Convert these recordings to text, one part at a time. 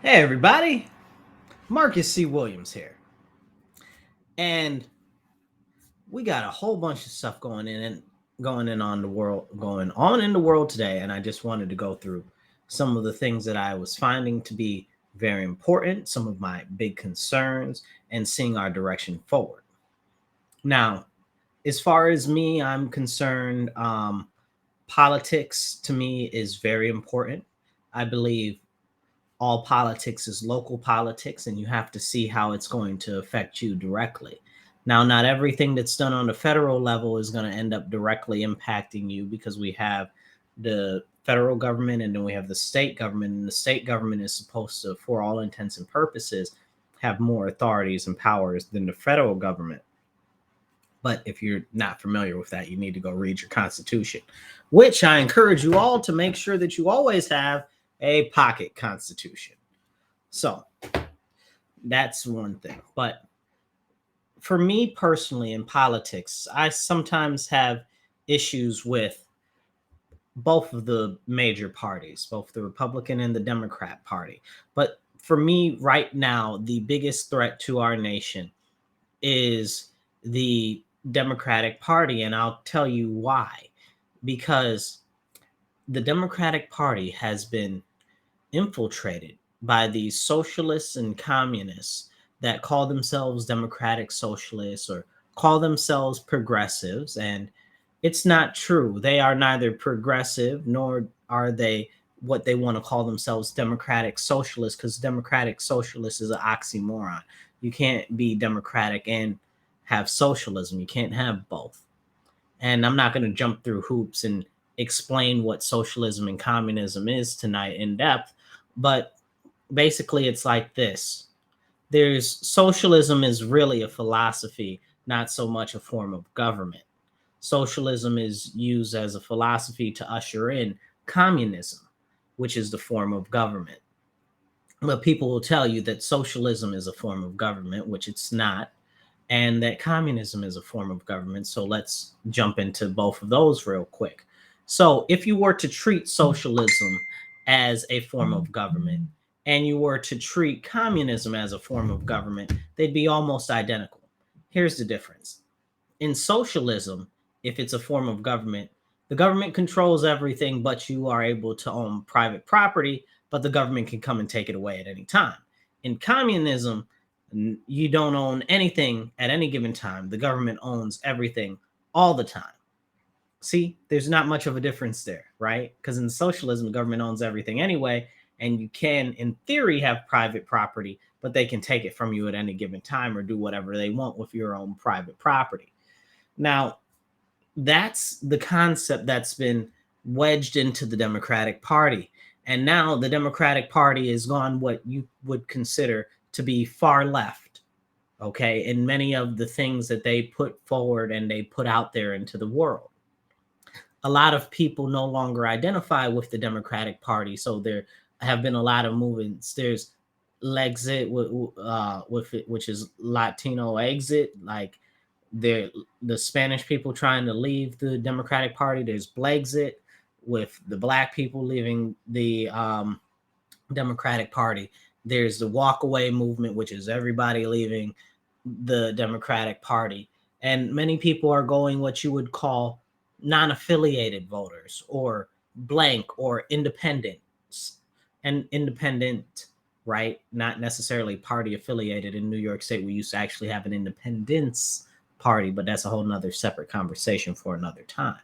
Hey everybody, MarcusCWilliams here. And we got a whole bunch of stuff going on in the world today, and I just wanted to go through some of the things that I was finding to be very important, some of my big concerns, and seeing our direction forward. Now, as far as me, I'm concerned, politics to me is very important. I believe all politics is local politics, and you have to see how it's going to affect you directly. Now, not everything that's done on the federal level is going to end up directly impacting you, because we have the federal government and then we have the state government, and the state government is supposed to, for all intents and purposes, have more authorities and powers than the federal government. But if you're not familiar with that, you need to go read your constitution, which I encourage you all to make sure that you always have a pocket constitution. So that's one thing. But for me personally in politics, I sometimes have issues with both of the major parties, both the Republican and the Democrat Party. But for me right now, the biggest threat to our nation is the Democratic Party. And I'll tell you why. Because the Democratic Party has been infiltrated by these socialists and communists that call themselves democratic socialists or call themselves progressives. And it's not true. They are neither progressive nor are they what they want to call themselves, democratic socialists, because democratic socialist is an oxymoron. You can't be democratic and have socialism. You can't have both. And I'm not going to jump through hoops and explain what socialism and communism is tonight in depth, but basically it's like this. There's socialism is really a philosophy, not so much a form of government. Socialism is used as a philosophy to usher in communism, which is the form of government. But people will tell you that socialism is a form of government, which it's not, and that communism is a form of government. So let's jump into both of those real quick. So if you were to treat socialism as a form of government and you were to treat communism as a form of government, they'd be almost identical. Here's the difference. In socialism, if it's a form of government, the government controls everything, but you are able to own private property, but the government can come and take it away at any time. In communism, you don't own anything at any given time. The government owns everything all the time. See, there's not much of a difference there, right? Because in socialism, the government owns everything anyway, and you can, in theory, have private property, but they can take it from you at any given time or do whatever they want with your own private property. Now, that's the concept that's been wedged into the Democratic Party. And now the Democratic Party is gone what you would consider to be far left, okay, in many of the things that they put forward and they put out there into the world. A lot of people no longer identify with the Democratic Party, so there have been a lot of movements. There's Lexit with it, which is Latino exit, like the Spanish people trying to leave the Democratic Party. There's Blexit with the black people leaving the Democratic Party. There's the walkaway movement, which is everybody leaving the Democratic Party. And many people are going what you would call non-affiliated voters or blank or independents. And independent, right? Not necessarily party affiliated. In New York State, we used to actually have an independence party, but that's a whole nother separate conversation for another time.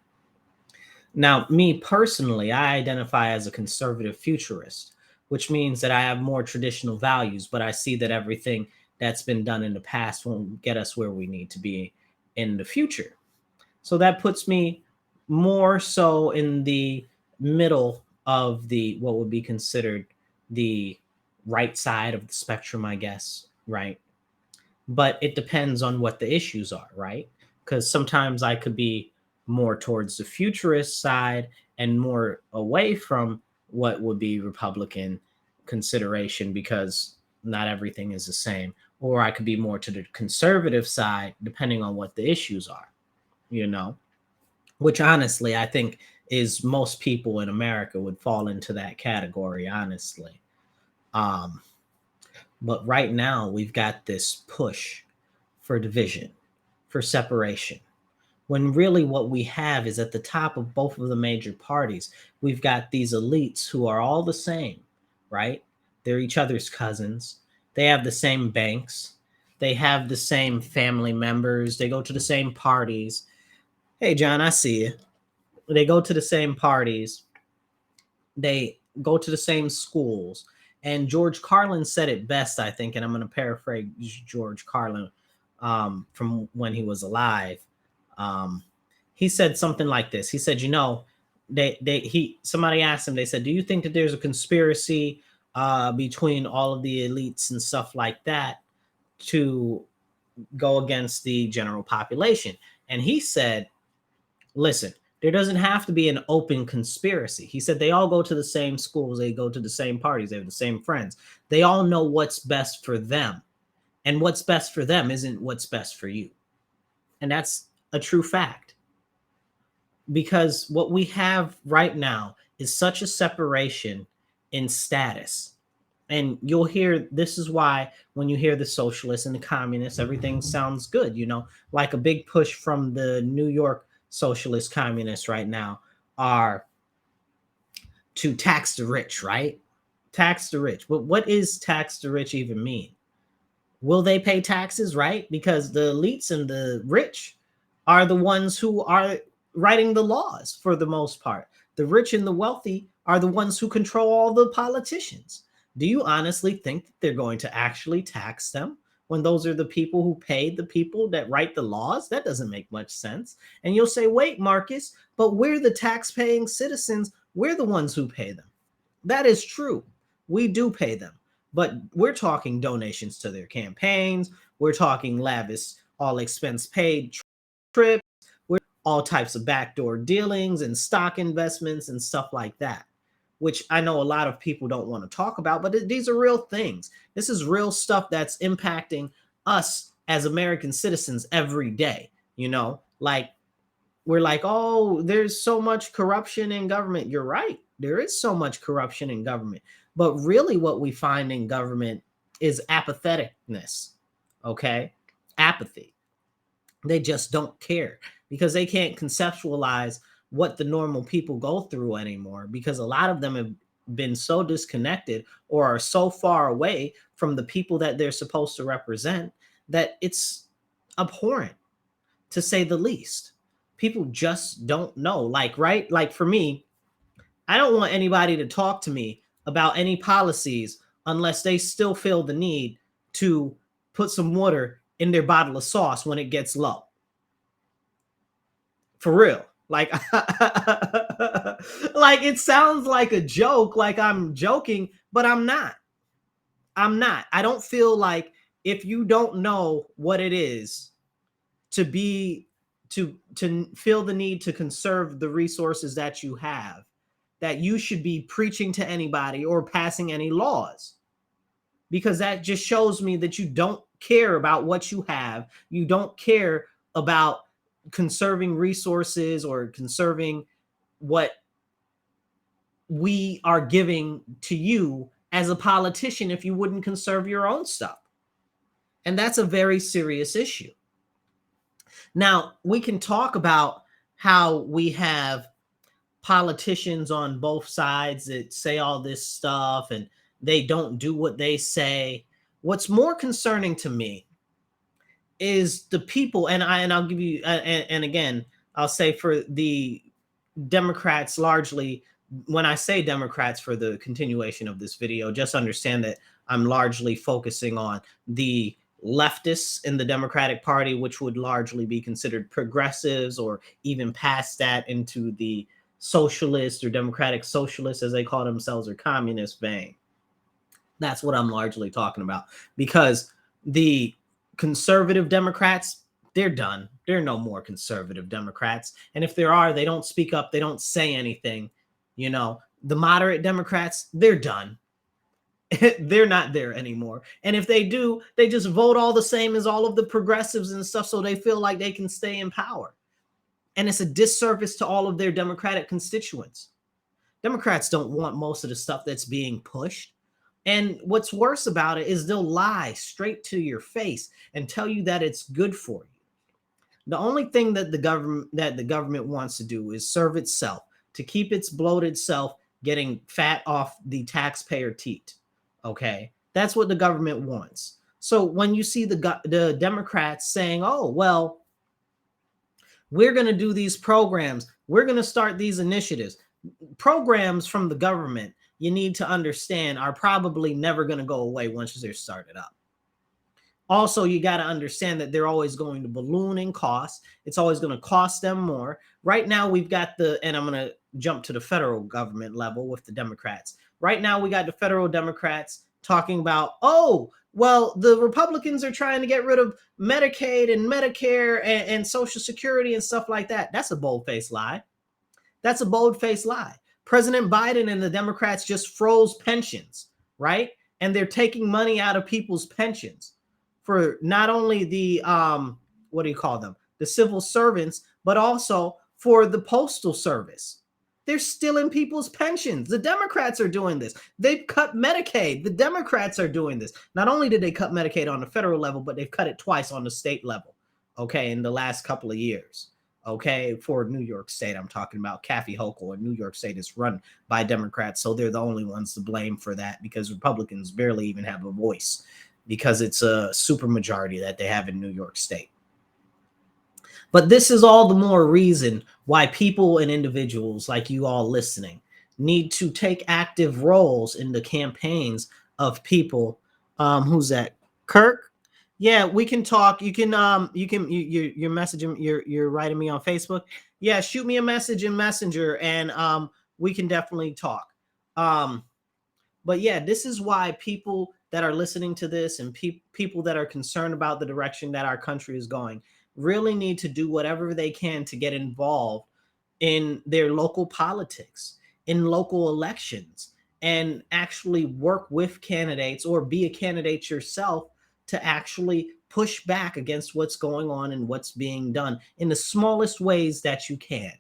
Now, me personally, I identify as a conservative futurist, which means that I have more traditional values, but I see that everything that's been done in the past won't get us where we need to be in the future. So that puts me more so in the middle of the what would be considered the right side of the spectrum, I guess, right? But it depends on what the issues are, right? Because sometimes I could be more towards the futurist side and more away from what would be Republican consideration, because not everything is the same. Or I could be more to the conservative side, depending on what the issues are, you know, which honestly, I think is most people in America would fall into that category, honestly. But right now, we've got this push for division, for separation. When really what we have is at the top of both of the major parties, we've got these elites who are all the same, right? They're each other's cousins. They have the same banks. They have the same family members. They go to the same parties. Hey, John, I see you. They go to the same parties. They go to the same schools. And George Carlin said it best, I think, and I'm going to paraphrase George Carlin from when he was alive. Um, he said something like this. He said, somebody asked him, they said, do you think that there's a conspiracy between all of the elites and stuff like that to go against the general population? And he said, listen, there doesn't have to be an open conspiracy. He said they all go to the same schools, they go to the same parties, they have the same friends. They all know what's best for them. And what's best for them isn't what's best for you. And that's a true fact. Because what we have right now is such a separation in status. And you'll hear, this is why when you hear the socialists and the communists, everything sounds good, like a big push from the New York socialist communists right now are to tax the rich, right? Tax the rich. But what is tax the rich even mean? Will they pay taxes, right? Because the elites and the rich are the ones who are writing the laws for the most part. The rich and the wealthy are the ones who control all the politicians. Do you honestly think that they're going to actually tax them when those are the people who pay the people that write the laws? That doesn't make much sense. And you'll say, wait, Marcus, but we're the tax-paying citizens. We're the ones who pay them. That is true. We do pay them. But we're talking donations to their campaigns. We're talking lavish, all expense paid trips. We're all types of backdoor dealings and stock investments and stuff like that, which I know a lot of people don't want to talk about, but these are real things. This is real stuff that's impacting us as American citizens every day. Like we're like, oh, there's so much corruption in government. You're right. There is so much corruption in government. But really what we find in government is apatheticness, okay? Apathy. They just don't care because they can't conceptualize what the normal people go through anymore, because a lot of them have been so disconnected or are so far away from the people that they're supposed to represent that it's abhorrent, to say the least. People just don't know. Like, right? Like for me, I don't want anybody to talk to me about any policies unless they still feel the need to put some water in their bottle of sauce when it gets low. For real. Like, like it sounds like a joke, like I'm joking, but I'm not. I don't feel like if you don't know what it is to feel the need to conserve the resources that you have, that you should be preaching to anybody or passing any laws, because that just shows me that you don't care about what you have. You don't care about conserving resources or conserving what we are giving to you as a politician if you wouldn't conserve your own stuff. And that's a very serious issue. Now, we can talk about how we have politicians on both sides that say all this stuff and they don't do what they say. What's more concerning to me is the people, and I'll give you, and again, I'll say for the Democrats largely, when I say Democrats for the continuation of this video, just understand that I'm largely focusing on the leftists in the Democratic Party, which would largely be considered progressives or even past that into the socialist or democratic socialists, as they call themselves, or communist vein. That's what I'm largely talking about, because the conservative Democrats, they're done. There are no more conservative Democrats. And if there are, they don't speak up. They don't say anything. The moderate Democrats, they're done. They're not there anymore. And if they do, they just vote all the same as all of the progressives and stuff, so they feel like they can stay in power. And it's a disservice to all of their Democratic constituents. Democrats don't want most of the stuff that's being pushed. And what's worse about it is they'll lie straight to your face and tell you that it's good for you. The only thing that the government wants to do is serve itself, to keep its bloated self getting fat off the taxpayer teat. Okay, that's what the government wants. So when you see the Democrats saying, "Oh, well, we're going to do these programs, we're going to start these initiatives," programs from the government, you need to understand, are probably never going to go away once they're started up. Also, you got to understand that they're always going to balloon in cost. It's always going to cost them more. Right now, we've got and I'm going to jump to the federal government level with the Democrats. Right now, we got the federal Democrats talking about, oh, well, the Republicans are trying to get rid of Medicaid and Medicare and Social Security and stuff like that. That's a bold-faced lie. That's a bold-faced lie. President Biden and the Democrats just froze pensions, right? And they're taking money out of people's pensions for not only the what do you call them, the civil servants, but also for the postal service. They're stealing people's pensions. The Democrats are doing this. They've cut Medicaid. The Democrats are doing this. Not only did they cut Medicaid on the federal level, but they've cut it twice on the state level, okay, in the last couple of years. Okay, for New York State, I'm talking about Kathy Hochul, and New York State is run by Democrats, so they're the only ones to blame for that, because Republicans barely even have a voice, because it's a supermajority that they have in New York State. But this is all the more reason why people and individuals like you all listening need to take active roles in the campaigns of people. Who's that? Kirk? Yeah, we can talk. You're messaging, you're writing me on Facebook. Yeah, shoot me a message in Messenger, and we can definitely talk. But yeah, this is why people that are listening to this, and people that are concerned about the direction that our country is going, really need to do whatever they can to get involved in their local politics, in local elections, and actually work with candidates, or be a candidate yourself, to actually push back against what's going on and what's being done in the smallest ways that you can.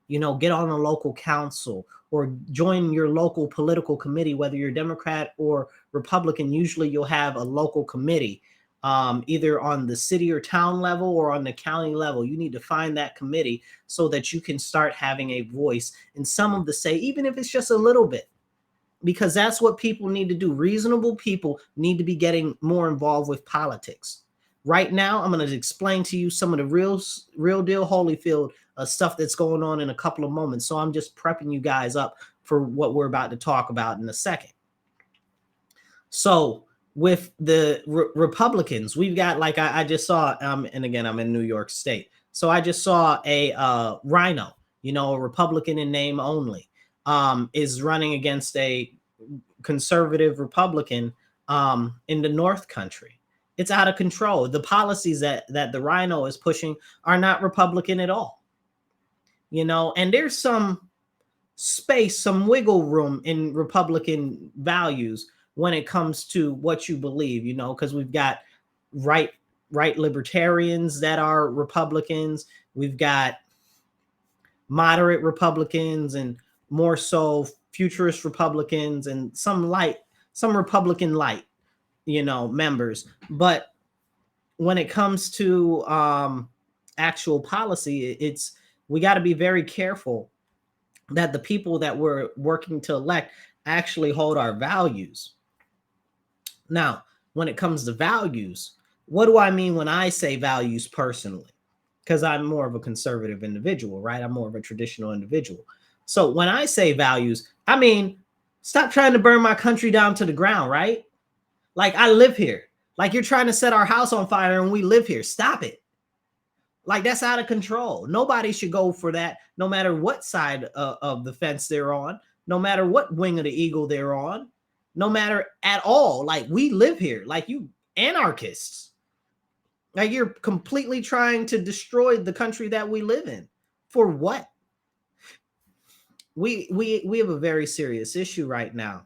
You know, get on a local council or join your local political committee, whether you're Democrat or Republican. Usually you'll have a local committee, either on the city or town level or on the county level. You need to find that committee so that you can start having a voice in some of the say, even if it's just a little bit, because that's what people need to do. Reasonable people need to be getting more involved with politics. Right now, I'm going to explain to you some of the real deal Holyfield stuff that's going on in a couple of moments. So I'm just prepping you guys up for what we're about to talk about in a second. So with the Republicans, we've got, like I just saw, and again, I'm in New York State. So I just saw a Rhino, you know, a Republican in name only, is running against a conservative Republican in the North Country. It's out of control. The policies that the Rhino is pushing are not Republican at all. You know, and there's some space, some wiggle room in Republican values when it comes to what you believe, you know, because we've got right libertarians that are Republicans. We've got moderate Republicans, and more so futurist Republicans, and some Republican light, you know, members. But when it comes to actual policy, we got to be very careful that the people that we're working to elect actually hold our values. Now, when it comes to values, what do I mean when I say values personally? Because I'm more of a conservative individual, right? I'm more of a traditional individual. So when I say values, I mean, stop trying to burn my country down to the ground, right? Like, I live here. Like, you're trying to set our house on fire and we live here. Stop it. Like, that's out of control. Nobody should go for that, no matter what side of the fence they're on, no matter what wing of the eagle they're on, no matter at all. Like, we live here. Like, you anarchists. Like, you're completely trying to destroy the country that we live in. For what? We have a very serious issue right now,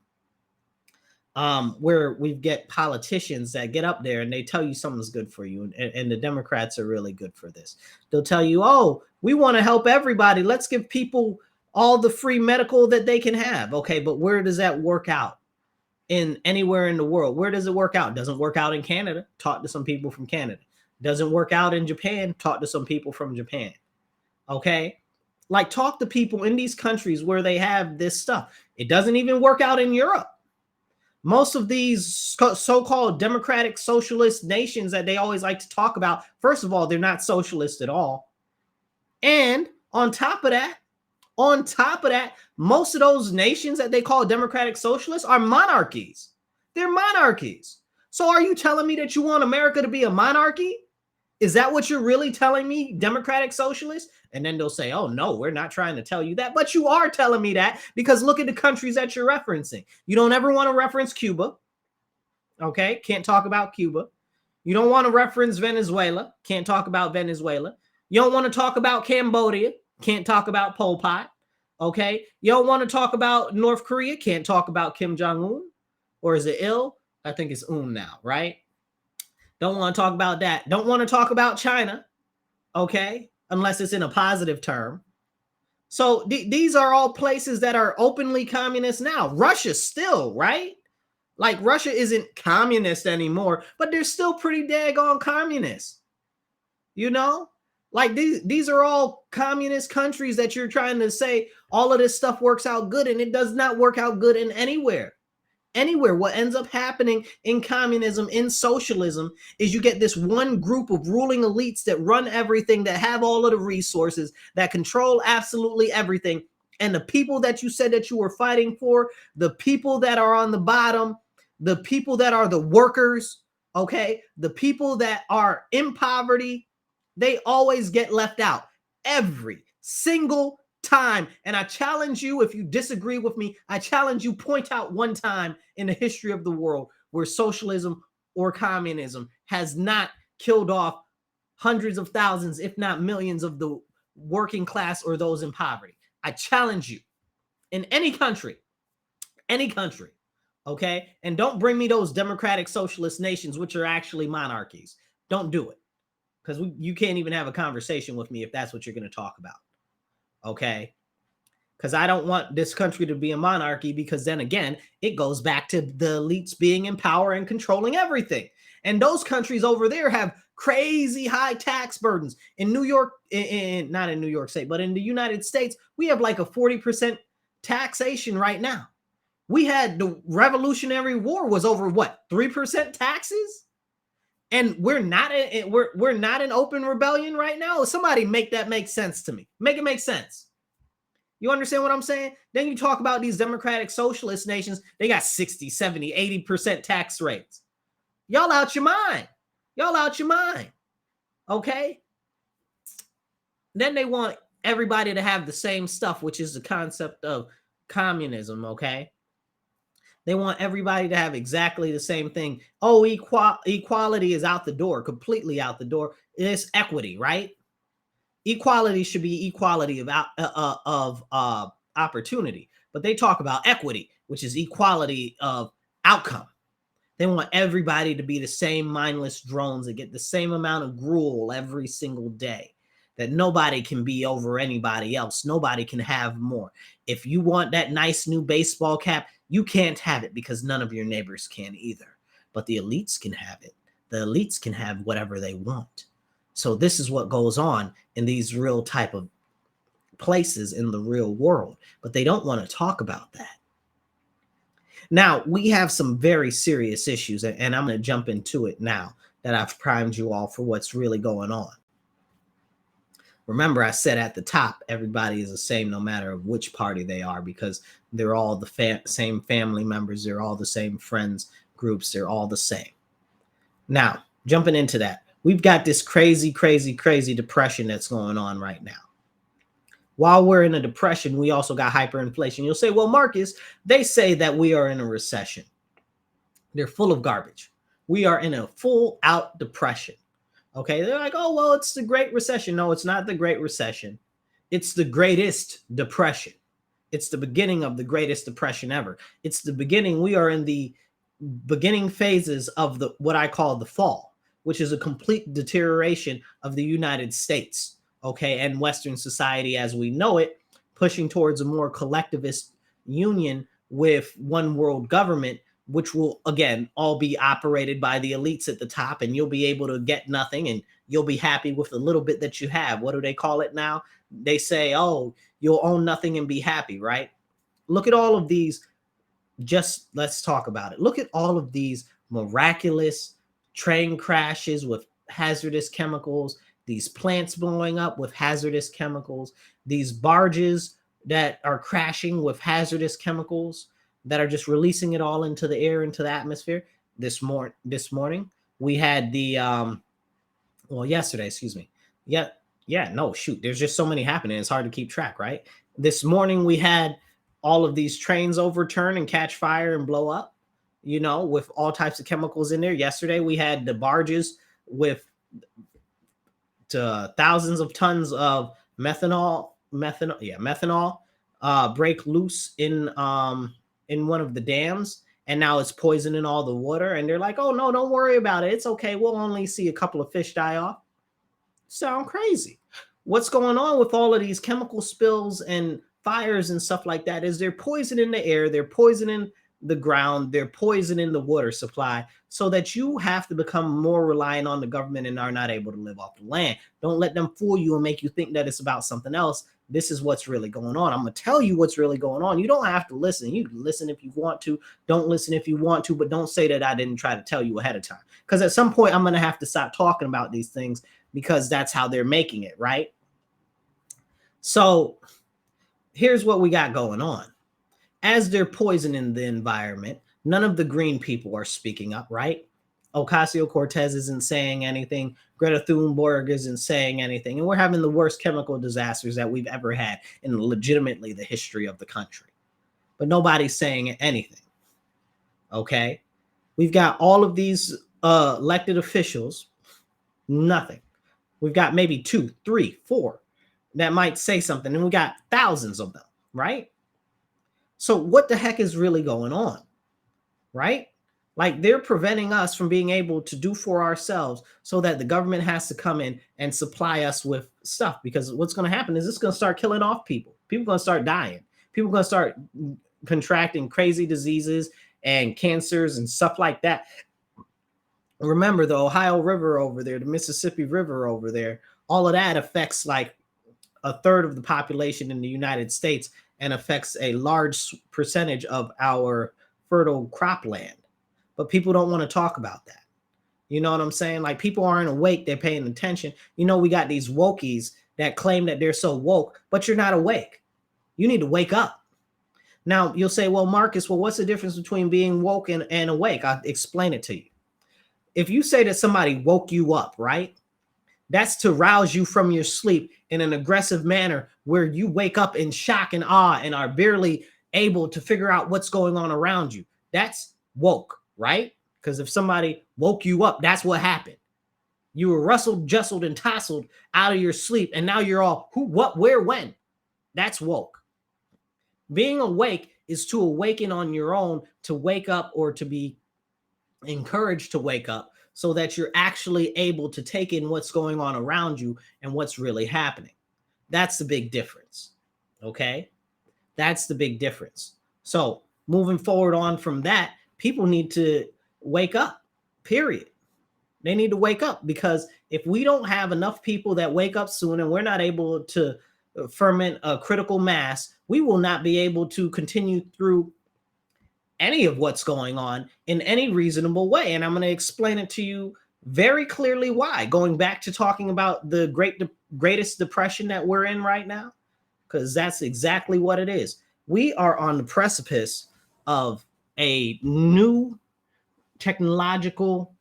where we get politicians that get up there and they tell you something's good for you. And the Democrats are really good for this. They'll tell you, oh, we want to help everybody. Let's give people all the free medical that they can have. Okay, but where does that work out in anywhere in the world. Where does it work out? Doesn't work out in Canada. Talk to some people from Canada. Doesn't work out in Japan. Talk to some people from Japan. Okay? Like, talk to people in these countries where they have this stuff. It doesn't even work out in Europe. Most of these so-called democratic socialist nations that they always like to talk about, first of all, they're not socialist at all. And on top of that, most of those nations that they call democratic socialists are monarchies. They're monarchies. So are you telling me that you want America to be a monarchy? Is that what you're really telling me, democratic socialists? And then they'll say, oh, no, we're not trying to tell you that. But you are telling me that, because look at the countries that you're referencing. You don't ever want to reference Cuba. Okay, can't talk about Cuba. You don't want to reference Venezuela. Can't talk about Venezuela. You don't want to talk about Cambodia. Can't talk about Pol Pot. Okay, you don't want to talk about North Korea. Can't talk about Kim Jong-un. Or is it Il? I think it's Un now, right? Don't want to talk about that. Don't want to talk about China, okay, unless it's in a positive term. So these are all places that are openly communist now. Russia still, right? Like, Russia isn't communist anymore, but they're still pretty daggone communist. You know? Like, these are all communist countries that you're trying to say all of this stuff works out good, and it does not work out good in anywhere. Anywhere. What ends up happening in communism, in socialism, is you get this one group of ruling elites that run everything, that have all of the resources, that control absolutely everything. And the people that you said that you were fighting for, the people that are on the bottom, the people that are the workers, okay, the people that are in poverty, they always get left out every single time. And I challenge you, if you disagree with me, I challenge you, point out one time in the history of the world where socialism or communism has not killed off hundreds of thousands, if not millions, of the working class or those in poverty. I challenge you, in any country, okay? And don't bring me those democratic socialist nations, which are actually monarchies. Don't do it, because you can't even have a conversation with me if that's what you're going to talk about. Okay, because I don't want this country to be a monarchy, because then again, it goes back to the elites being in power and controlling everything. And those countries over there have crazy high tax burdens. In New York, not in New York State, but in the United States, we have like a 40% taxation right now. We had the Revolutionary War was over what, 3% taxes? And we're not in open rebellion right now. Somebody make that make sense to me. Make it make sense. You understand what I'm saying? Then you talk about these democratic socialist nations. They got 60, 70, 80% tax rates. Y'all out your mind. Y'all out your mind. Okay? Then they want everybody to have the same stuff, which is the concept of communism, okay? They want everybody to have exactly the same thing. Oh, equality is out the door, completely out the door. It's equity, right? Equality should be equality of opportunity. But they talk about equity, which is equality of outcome. They want everybody to be the same mindless drones that get the same amount of gruel every single day, that nobody can be over anybody else. Nobody can have more. If you want that nice new baseball cap, you can't have it because none of your neighbors can either. But the elites can have it. The elites can have whatever they want. So this is what goes on in these real type of places in the real world. But they don't want to talk about that. Now, we have some very serious issues, and I'm going to jump into it now that I've primed you all for what's really going on. Remember, I said at the top, everybody is the same no matter which party they are, because they're all the same family members. They're all the same friends groups. They're all the same. Now, jumping into that, we've got this crazy, crazy, crazy depression that's going on right now. While we're in a depression, we also got hyperinflation. You'll say, well, Marcus, they say that we are in a recession. They're full of garbage. We are in a full-out depression. Okay, they're like, oh, well, it's the Great Recession. No, it's not the Great Recession. It's the greatest depression. It's the beginning of the greatest depression ever. It's the beginning. We are in the beginning phases of what I call the fall, which is a complete deterioration of the United States, okay, and Western society as we know it, pushing towards a more collectivist union with one world government, which will, again, all be operated by the elites at the top, and you'll be able to get nothing, and you'll be happy with the little bit that you have. What do they call it now? They say, oh, you'll own nothing and be happy, right? Look at all of these. Just let's talk about it. Look at all of these miraculous train crashes with hazardous chemicals, these plants blowing up with hazardous chemicals, these barges that are crashing with hazardous chemicals that are just releasing it all into the air, into the atmosphere. This morning we had the yesterday, excuse me. No, shoot. There's just so many happening. It's hard to keep track, right? This morning we had all of these trains overturn and catch fire and blow up, with all types of chemicals in there. Yesterday we had the barges with thousands of tons of methanol break loose in one of the dams, and now it's poisoning all the water. And they're like, oh no, don't worry about it. It's okay. We'll only see a couple of fish die off. Sound crazy. What's going on with all of these chemical spills and fires and stuff like that is they're poisoning the air, they're poisoning the ground, they're poisoning the water supply, so that you have to become more reliant on the government and are not able to live off the land. Don't let them fool you and make you think that it's about something else. This is what's really going on. I'm going to tell you what's really going on. You don't have to listen. You can listen if you want to. Don't listen if you want to, but don't say that I didn't try to tell you ahead of time. Because at some point, I'm going to have to stop talking about these things, because that's how they're making it, right? So here's what we got going on. As they're poisoning the environment, none of the green people are speaking up, right? Ocasio-Cortez isn't saying anything. Greta Thunberg isn't saying anything. And we're having the worst chemical disasters that we've ever had in legitimately the history of the country. But nobody's saying anything, okay? We've got all of these elected officials, nothing. We've got maybe 2, 3, 4 that might say something, and we got thousands of them, right? So what the heck is really going on, right? Like, they're preventing us from being able to do for ourselves, so that the government has to come in and supply us with stuff, because what's going to happen is it's going to start killing off people. People are going to start dying. People are going to start contracting crazy diseases and cancers and stuff like that. Remember, the Ohio River over there, the Mississippi River over there, all of that affects like a third of the population in the United States and affects a large percentage of our fertile cropland. But people don't want to talk about that. You know what I'm saying? Like, people aren't awake. They're paying attention. We got these wokies that claim that they're so woke, but you're not awake. You need to wake up. Now, you'll say, well, Marcus, what's the difference between being woke and awake? I'll explain it to you. If you say that somebody woke you up, right? That's to rouse you from your sleep in an aggressive manner, where you wake up in shock and awe and are barely able to figure out what's going on around you. That's woke, right? Because if somebody woke you up, that's what happened. You were rustled, jostled, and tousled out of your sleep, and now you're all who, what, where, when. That's woke. Being awake is to awaken on your own, to wake up, or to be encouraged to wake up, so that you're actually able to take in what's going on around you and what's really happening. That's the big difference. Okay? That's the big difference. So moving forward on from that, people need to wake up, period. They need to wake up, because if we don't have enough people that wake up soon and we're not able to ferment a critical mass, we will not be able to continue through any of what's going on in any reasonable way. And I'm going to explain it to you very clearly why, going back to talking about the greatest depression that we're in right now, because that's exactly what it is. We are on the precipice of a new technological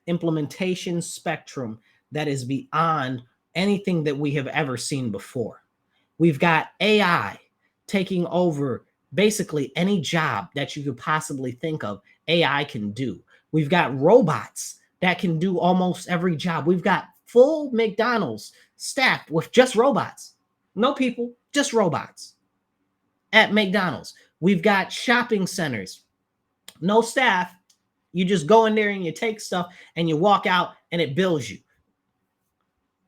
implementation spectrum that is beyond anything that we have ever seen before. We've got AI taking over basically any job that you could possibly think of. AI can do. We've got robots that can do almost every job. We've got full McDonald's staffed with just robots. No people, just robots at McDonald's. We've got shopping centers, no staff. You just go in there and you take stuff and you walk out, and it bills you.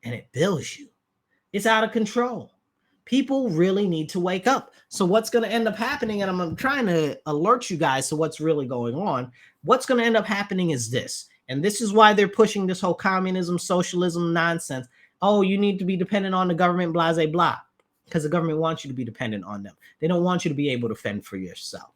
And it bills you. It's out of control. People really need to wake up. So what's going to end up happening, and I'm trying to alert you guys to what's really going on. What's going to end up happening is this, and this is why they're pushing this whole communism, socialism nonsense. Oh, you need to be dependent on the government, blah, blah, blah, because the government wants you to be dependent on them. They don't want you to be able to fend for yourself,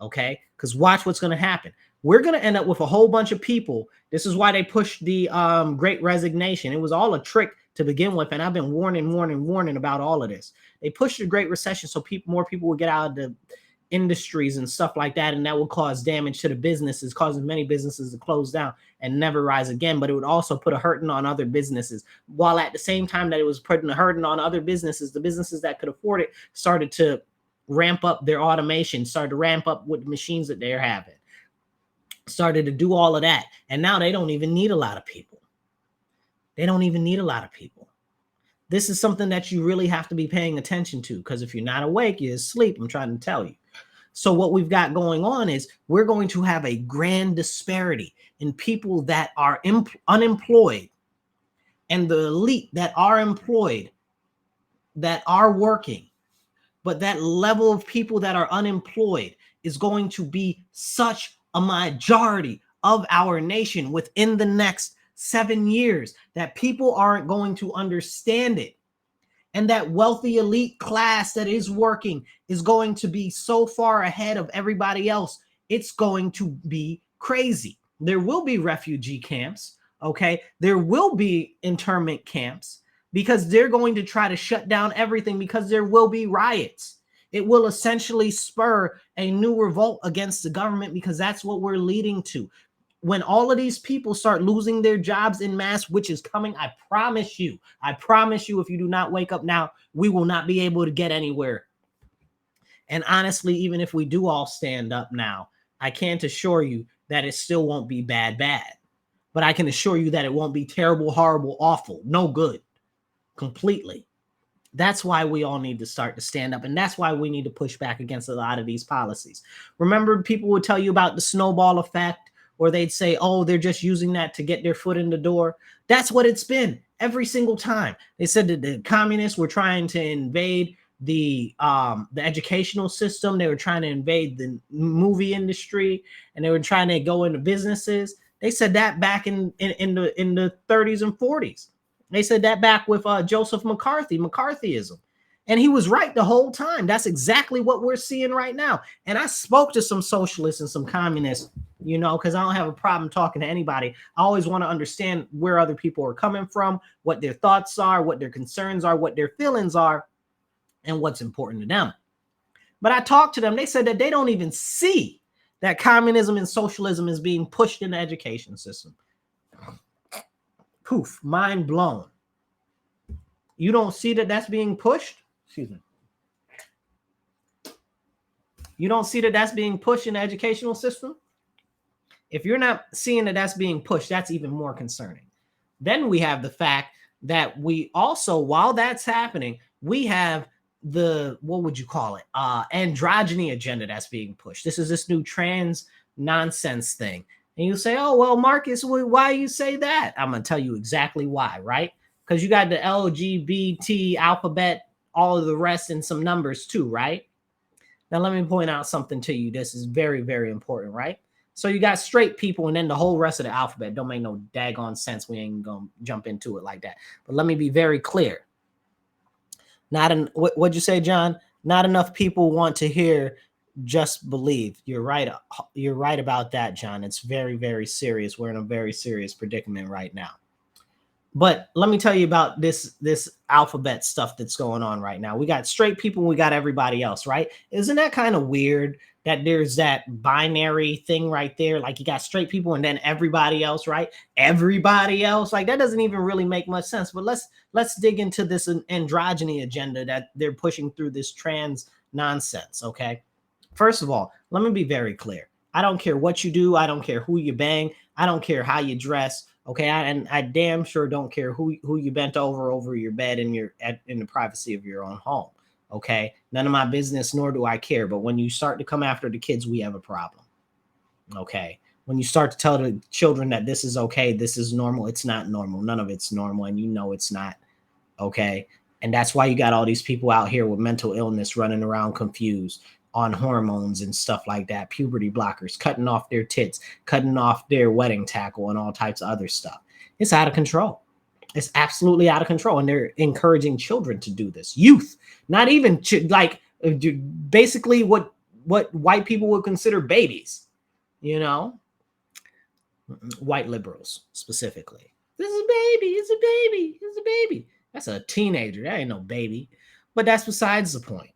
okay? Because watch what's going to happen. We're going to end up with a whole bunch of people. This is why they pushed the Great Resignation. It was all a trick to begin with, and I've been warning about all of this. They pushed the Great Recession so more people would get out of the industries and stuff like that, and that would cause damage to the businesses, causing many businesses to close down and never rise again. But it would also put a hurting on other businesses, while at the same time that it was putting a hurting on other businesses, the businesses that could afford it started to ramp up their automation, started to ramp up with the machines that they're having, started to do all of that, and now they don't even need a lot of people. They don't even need a lot of people. This is something that you really have to be paying attention to, because if you're not awake, you're asleep. I'm trying to tell you. So what we've got going on is we're going to have a grand disparity in people that are unemployed and the elite that are employed, that are working. But that level of people that are unemployed is going to be such a majority of our nation within the next 7 years that people aren't going to understand it. And that wealthy elite class that is working is going to be so far ahead of everybody else. It's going to be crazy. There will be refugee camps, okay? There will be internment camps, because they're going to try to shut down everything, because there will be riots. It will essentially spur a new revolt against the government, because that's what we're leading to. When all of these people start losing their jobs in mass, which is coming, I promise you, if you do not wake up now, we will not be able to get anywhere. And honestly, even if we do all stand up now, I can't assure you that it still won't be bad. But I can assure you that it won't be terrible, horrible, awful, no good, completely. That's why we all need to start to stand up. And that's why we need to push back against a lot of these policies. Remember, people would tell you about the snowball effect, or they'd say, oh, they're just using that to get their foot in the door. That's what it's been every single time. They said that the communists were trying to invade the educational system. They were trying to invade the movie industry, and they were trying to go into businesses. They said that back in the 30s and 40s. They said that back with Joseph McCarthy, McCarthyism. And he was right the whole time. That's exactly what we're seeing right now. And I spoke to some socialists and some communists, you know, because I don't have a problem talking to anybody. I always want to understand where other people are coming from, what their thoughts are, what their concerns are, what their feelings are, and what's important to them. But I talked to them. They said that they don't even see that communism and socialism is being pushed in the education system. Poof, mind blown. You don't see that that's being pushed? Excuse me. You don't see that that's being pushed in the educational system? If you're not seeing that that's being pushed, that's even more concerning. Then we have the fact that we also, while that's happening, we have the, what would you call it? Androgyny agenda that's being pushed. This is this new trans nonsense thing. And you say, oh, well, Marcus, why you say that? I'm going to tell you exactly why, right? Because you got the LGBT alphabet, all of the rest, and some numbers too, right? Now, let me point out something to you. This is very, very important, right? So you got straight people, and then the whole rest of the alphabet. Don't make no daggone sense. We ain't going to jump into it like that. But let me be very clear. What'd you say, John? Not enough people want to hear just believe. You're right. You're right about that, John. It's very, very serious. We're in a very serious predicament right now. But let me tell you about this alphabet stuff that's going on right now. We got straight people, and we got everybody else, right? Isn't that kind of weird that there's that binary thing right there? Like you got straight people and then everybody else, right? Everybody else. Like that doesn't even really make much sense. But let's dig into this androgyny agenda that they're pushing through this trans nonsense, okay? First of all, let me be very clear. I don't care what you do. I don't care who you bang. I don't care how you dress. Okay, I damn sure don't care who you bent over your bed in the privacy of your own home. Okay, none of my business, nor do I care. But when you start to come after the kids, we have a problem. Okay, when you start to tell the children that this is okay, this is normal, it's not normal. None of it's normal, and you know it's not. Okay, And that's why you got all these people out here with mental illness running around confused on hormones and stuff like that, puberty blockers, cutting off their tits, cutting off their wedding tackle, and all types of other stuff. It's out of control. It's absolutely out of control. And they're encouraging children to do this. Youth, not even basically what white people would consider babies, you know, white liberals specifically. This is a baby. It's a baby. It's a baby. That's a teenager. That ain't no baby. But that's besides the point.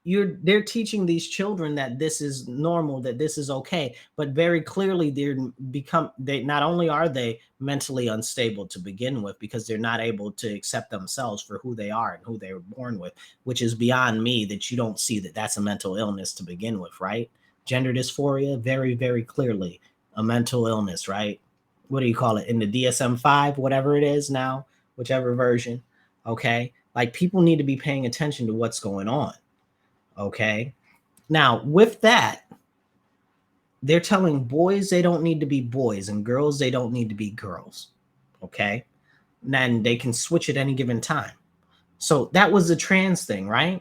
They're teaching these children that this is normal, that this is okay, but very clearly they not only are they mentally unstable to begin with, because they're not able to accept themselves for who they are and who they were born with, which is beyond me that you don't see that that's a mental illness to begin with, right? Gender dysphoria, very, very clearly a mental illness, right? What do you call it? In the DSM-5, whatever it is now, whichever version, okay? Like, people need to be paying attention to what's going on. Okay. Now, with that, they're telling boys they don't need to be boys and girls they don't need to be girls. Okay. And then they can switch at any given time. So that was the trans thing, right?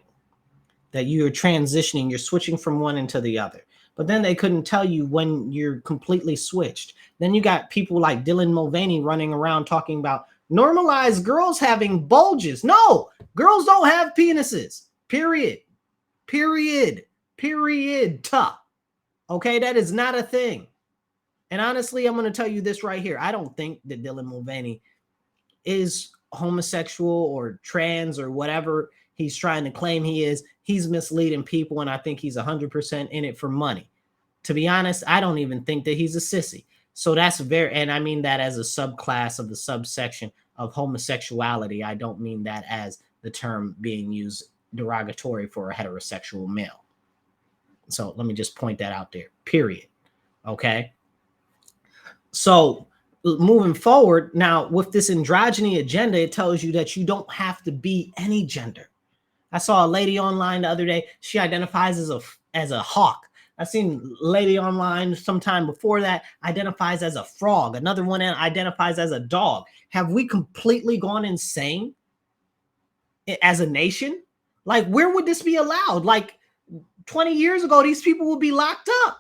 That you're transitioning, you're switching from one into the other. But then they couldn't tell you when you're completely switched. Then you got people like Dylan Mulvaney running around talking about normalize girls having bulges. No, girls don't have penises, period. Period. Okay, that is not a thing. And honestly, I'm going to tell you this right here. I don't think that Dylan Mulvaney is homosexual or trans or whatever he's trying to claim he is. He's misleading people, and I think he's 100% in it for money. To be honest, I don't even think that he's a sissy. So that's and I mean that as a subclass of the subsection of homosexuality. I don't mean that as the term being used derogatory for a heterosexual male. So let me just point that out there, period. Okay. So moving forward now with this androgyny agenda, it tells you that you don't have to be any gender. I saw a lady online the other day. She identifies as a hawk. I've seen a lady online sometime before that identifies as a frog. Another one identifies as a dog. Have we completely gone insane as a nation? Like, where would this be allowed? Like 20 years ago, these people would be locked up.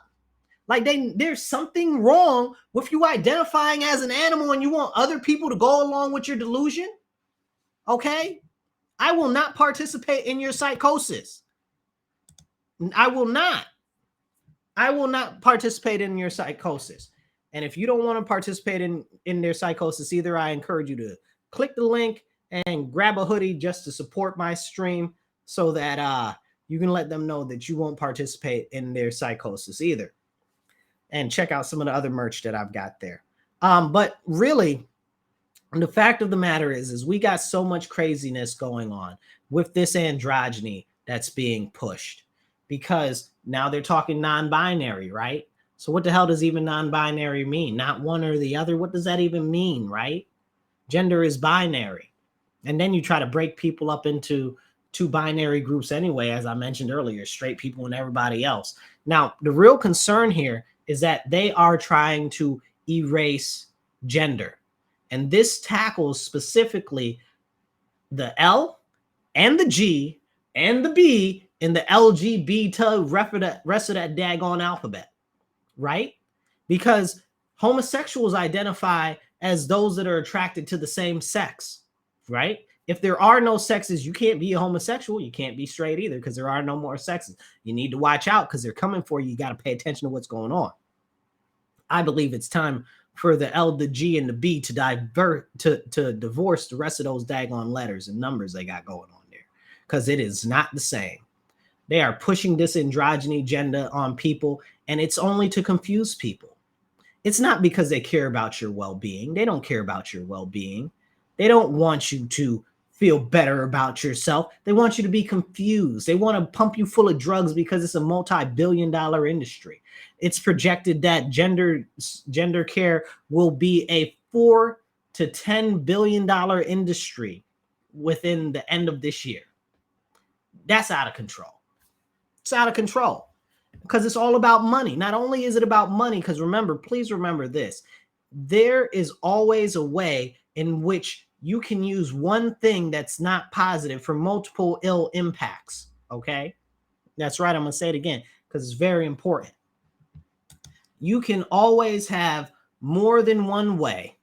Like there's something wrong with you identifying as an animal and you want other people to go along with your delusion. Okay. I will not participate in your psychosis. I will not participate in your psychosis. And if you don't want to participate in their psychosis either, I encourage you to click the link and grab a hoodie just to support my stream, so that you can let them know that you won't participate in their psychosis either. And check out some of the other merch that I've got there. But really, the fact of the matter is we got so much craziness going on with this androgyny that's being pushed, because now they're talking non-binary, right? So what the hell does even non-binary mean? Not one or the other. What does that even mean, right? Gender is binary. And then you try to break people up into two binary groups anyway, as I mentioned earlier, straight people and everybody else. Now, the real concern here is that they are trying to erase gender. And this tackles specifically the L and the G and the B in the LGBT rest of that daggone alphabet, right? Because homosexuals identify as those that are attracted to the same sex, right? If there are no sexes, you can't be a homosexual. You can't be straight either, because there are no more sexes. You need to watch out because they're coming for you. You got to pay attention to what's going on. I believe it's time for the L, the G, and the B to divorce the rest of those daggone letters and numbers they got going on there, because it is not the same. They are pushing this androgyny agenda on people, and it's only to confuse people. It's not because they care about your well-being. They don't care about your well-being. They don't want you to feel better about yourself. They want you to be confused. They want to pump you full of drugs because it's a multi-billion-dollar industry. It's projected that gender care will be a $4 to $10 billion industry within the end of this year. That's out of control. It's out of control because it's all about money. Not only is it about money, because remember, please remember this. There is always a way in which you can use one thing that's not positive for multiple ill impacts. Okay, that's right. I'm gonna say it again because it's very important. You can always have more than one way,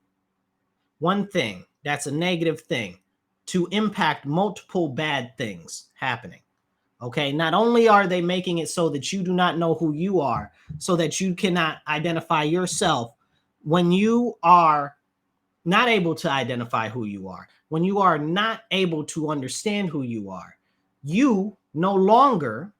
one thing that's a negative thing to impact multiple bad things happening. Okay, not only are they making it so that you do not know who you are, so that you cannot identify yourself when you are not able to identify who you are, when you are not able to understand who you no longer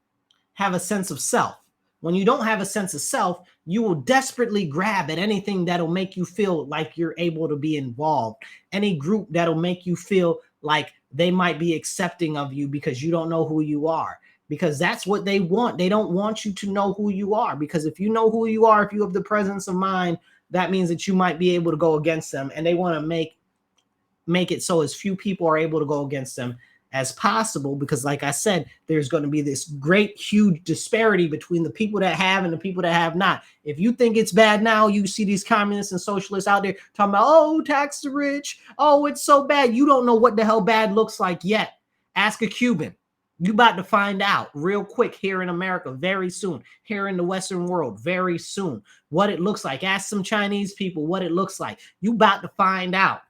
have a sense of self. When you don't have a sense of self, you will desperately grab at anything that'll make you feel like you're able to be involved, any group that'll make you feel like they might be accepting of you because you don't know who you are, because that's what they want. They don't want you to know who you are, because if you know who you are, if you have the presence of mind, that means that you might be able to go against them, and they want to make it so as few people are able to go against them as possible, because like I said, there's going to be this great huge disparity between the people that have and the people that have not. If you think it's bad now, you see these communists and socialists out there talking about, oh, tax the rich, oh, it's so bad. You don't know what the hell bad looks like yet. Ask a Cuban. You about to find out real quick here in America very soon, here in the Western world very soon, what it looks like. Ask some Chinese people what it looks like. You about to find out.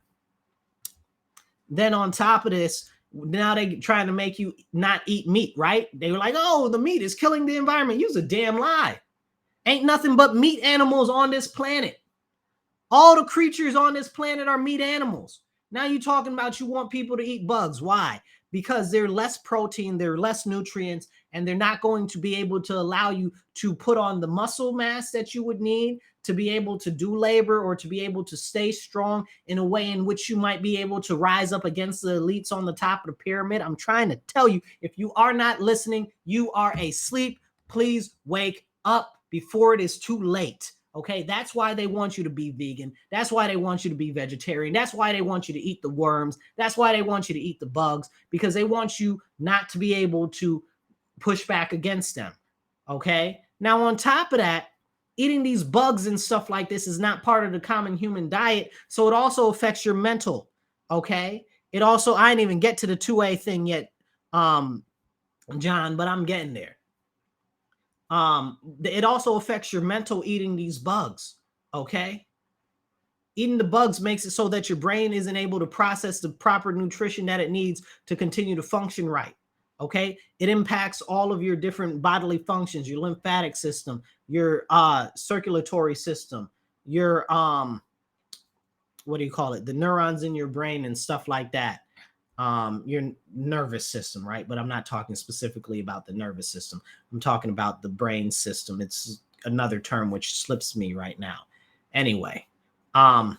Then on top of this, now they trying to make you not eat meat, right? They were like, oh, the meat is killing the environment. You's a damn lie. Ain't nothing but meat animals on this planet. All the creatures on this planet are meat animals. Now you're talking about you want people to eat bugs. Why? Because they're less protein, they're less nutrients, and they're not going to be able to allow you to put on the muscle mass that you would need to be able to do labor or to be able to stay strong in a way in which you might be able to rise up against the elites on the top of the pyramid. I'm trying to tell you, if you are not listening, you are asleep. Please wake up before it is too late. Okay, that's why they want you to be vegan. That's why they want you to be vegetarian. That's why they want you to eat the worms. That's why they want you to eat the bugs, because they want you not to be able to push back against them. Okay, now on top of that, eating these bugs and stuff like this is not part of the common human diet. So it also affects your mental. Okay, it also, I didn't even get to the 2A thing yet, John, but I'm getting there. It also affects your mental eating these bugs. Okay, eating the bugs makes it so that your brain isn't able to process the proper nutrition that it needs to continue to function right. Okay, it impacts all of your different bodily functions, your lymphatic system, your circulatory system, your what do you call it, the neurons in your brain and stuff like that, your nervous system, right? But I'm not talking specifically about the nervous system. I'm talking about the brain system. It's another term which slips me right now. Anyway, and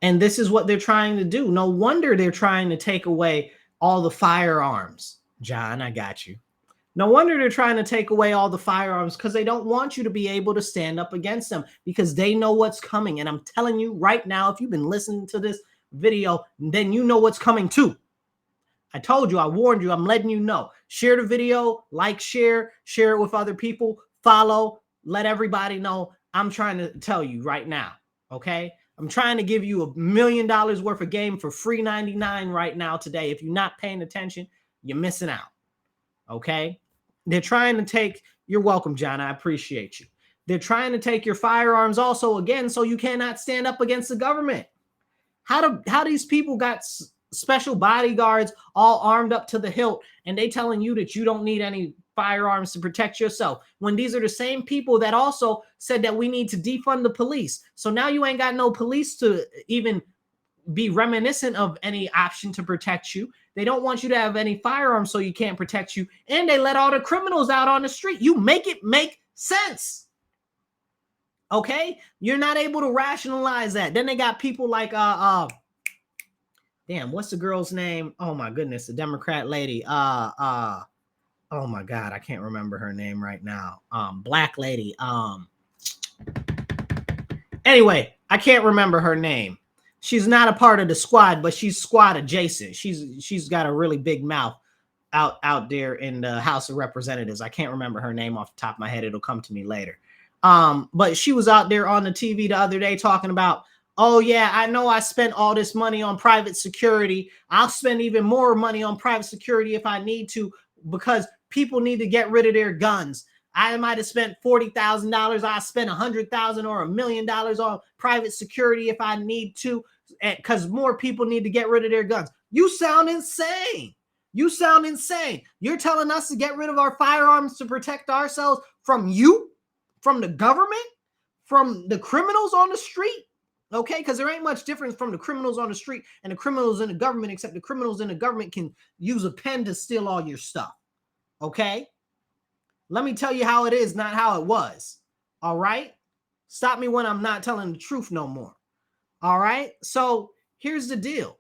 this is what they're trying to do. No wonder they're trying to take away all the firearms. John, I got you. No wonder they're trying to take away all the firearms, because they don't want you to be able to stand up against them, because they know what's coming. And I'm telling you right now, if you've been listening to this video, then you know what's coming too. I told you, I warned you, I'm letting you know. Share the video, like, share it with other people, follow, let everybody know. I'm trying to tell you right now, okay? I'm trying to give you $1 million worth of game for free 99 right now today. If you're not paying attention, you're missing out, okay? They're trying to take, you're welcome, John, I appreciate you. They're trying to take your firearms also again, so you cannot stand up against the government. How these people got special bodyguards all armed up to the hilt, and they telling you that you don't need any firearms to protect yourself, when these are the same people that also said that we need to defund the police. So now you ain't got no police to even be reminiscent of any option to protect you. They don't want you to have any firearms, so you can't protect you, and they let all the criminals out on the street. You make it make sense. Okay, you're not able to rationalize that. Then they got people like damn, what's the girl's name? Oh my goodness, the Democrat lady. Oh my God, I can't remember her name right now. Black lady. Anyway, I can't remember her name. She's not a part of the squad, but she's squad adjacent. She's got a really big mouth out there in the House of Representatives. I can't remember her name off the top of my head. It'll come to me later. But she was out there on the TV the other day talking about Oh yeah, I know I spent all this money on private security. I'll spend even more money on private security if I need to, because people need to get rid of their guns. I might have spent $40,000. I spent $100,000 or $1 million on private security if I need to, because more people need to get rid of their guns. You sound insane. You sound insane. You're telling us to get rid of our firearms to protect ourselves from you, from the government, from the criminals on the street. Okay, because there ain't much difference from the criminals on the street and the criminals in the government, except the criminals in the government can use a pen to steal all your stuff. Okay, let me tell you how it is, not how it was. All right, stop me when I'm not telling the truth no more. All right, so here's the deal.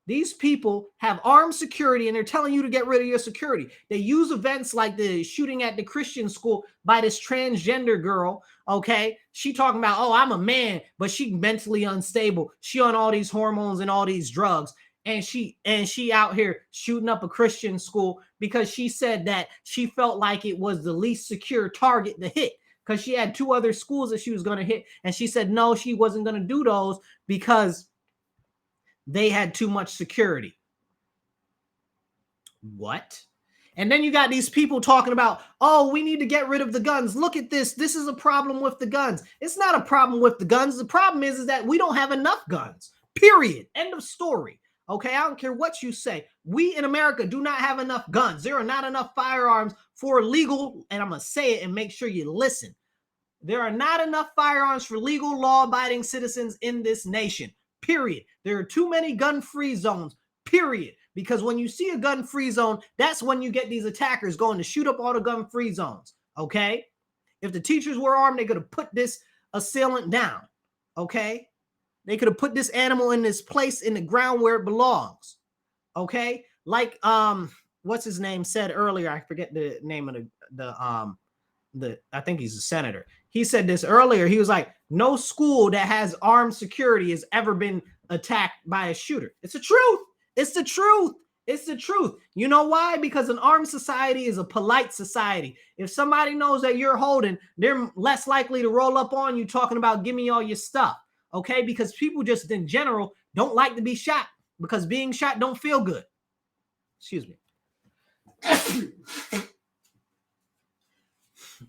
These people have armed security and they're telling you to get rid of your security. They use events like the shooting at the Christian school by this transgender girl. Okay. She talking about, oh, I'm a man, but she mentally unstable. She on all these hormones and all these drugs. And she out here shooting up a Christian school because she said that she felt like it was the least secure target to hit, because she had 2 other schools that she was going to hit. And she said, no, she wasn't going to do those because they had too much security. What? And then you got these people talking about, oh, we need to get rid of the guns. Look at this. This is a problem with the guns. It's not a problem with the guns. The problem is that we don't have enough guns. Period. End of story. Okay, I don't care what you say. We in America do not have enough guns. There are not enough firearms for legal, and I'm going to say it and make sure you listen. There are not enough firearms for legal, law-abiding citizens in this nation. Period. There are too many gun-free zones. Period. Because when you see a gun-free zone, that's when you get these attackers going to shoot up all the gun-free zones. Okay? If the teachers were armed, they could have put this assailant down. Okay? They could have put this animal in this place in the ground where it belongs. Okay? Like what's his name said earlier? I forget the name of I think he's a senator. He said this earlier. He was like, no school that has armed security has ever been attacked by a shooter. It's the truth. It's the truth. It's the truth. You know why? Because an armed society is a polite society. If somebody knows that you're holding, they're less likely to roll up on you talking about give me all your stuff. Okay? Because people just in general don't like to be shot, because being shot don't feel good. Excuse me.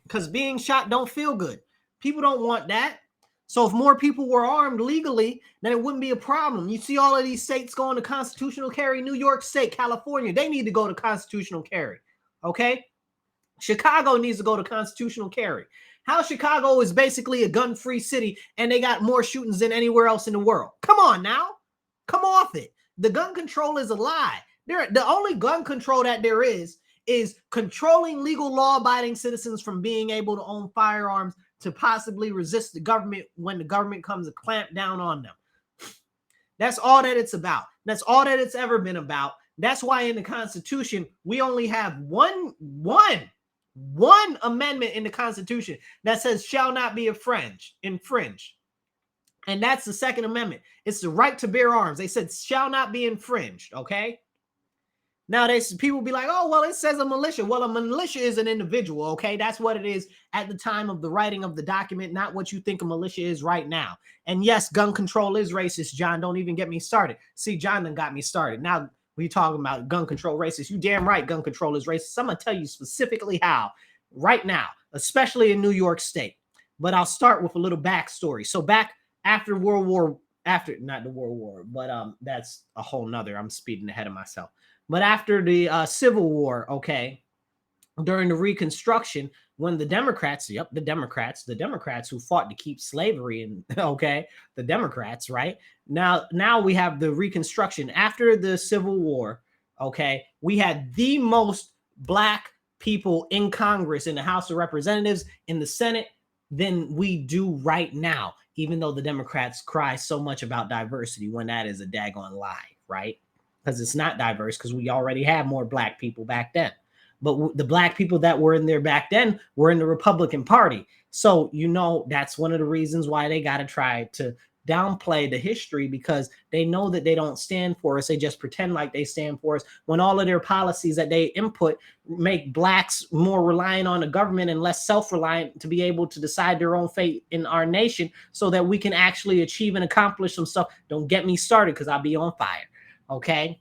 Because being shot don't feel good. People don't want that. So if more people were armed legally, then it wouldn't be a problem. You see all of these states going to constitutional carry. New York State, California, they need to go to constitutional carry. Okay? Chicago needs to go to constitutional carry. How Chicago is basically a gun-free city and they got more shootings than anywhere else in the world. Come on now. Come off it. The gun control is a lie. The only gun control that there is controlling legal law-abiding citizens from being able to own firearms to possibly resist the government when the government comes to clamp down on them. That's all that it's about. That's all that it's ever been about. That's why in the Constitution, we only have one amendment in the Constitution that says shall not be infringed. And that's the Second Amendment. It's the right to bear arms. They said shall not be infringed, okay? Now, people be like, oh, well, it says a militia. Well, a militia is an individual, okay? That's what it is at the time of the writing of the document, not what you think a militia is right now. And yes, gun control is racist, John. Don't even get me started. See, John done got me started. Now we talking about gun control racist. You damn right gun control is racist. I'm going to tell you specifically how right now, especially in New York State. But I'll start with a little backstory. So back after that's a whole nother. I'm speeding ahead of myself. But after the Civil War, okay, during the Reconstruction, when the Democrats who fought to keep slavery, and okay, the Democrats, right? Now we have the Reconstruction. After the Civil War, okay, we had the most black people in Congress, in the House of Representatives, in the Senate, than we do right now, even though the Democrats cry so much about diversity when that is a daggone lie, right? Because it's not diverse, because we already had more black people back then. But the black people that were in there back then were in the Republican Party. So, that's one of the reasons why they got to try to downplay the history because they know that they don't stand for us. They just pretend like they stand for us when all of their policies that they input make blacks more reliant on the government and less self-reliant to be able to decide their own fate in our nation so that we can actually achieve and accomplish some stuff. Don't get me started because I'll be on fire. Okay.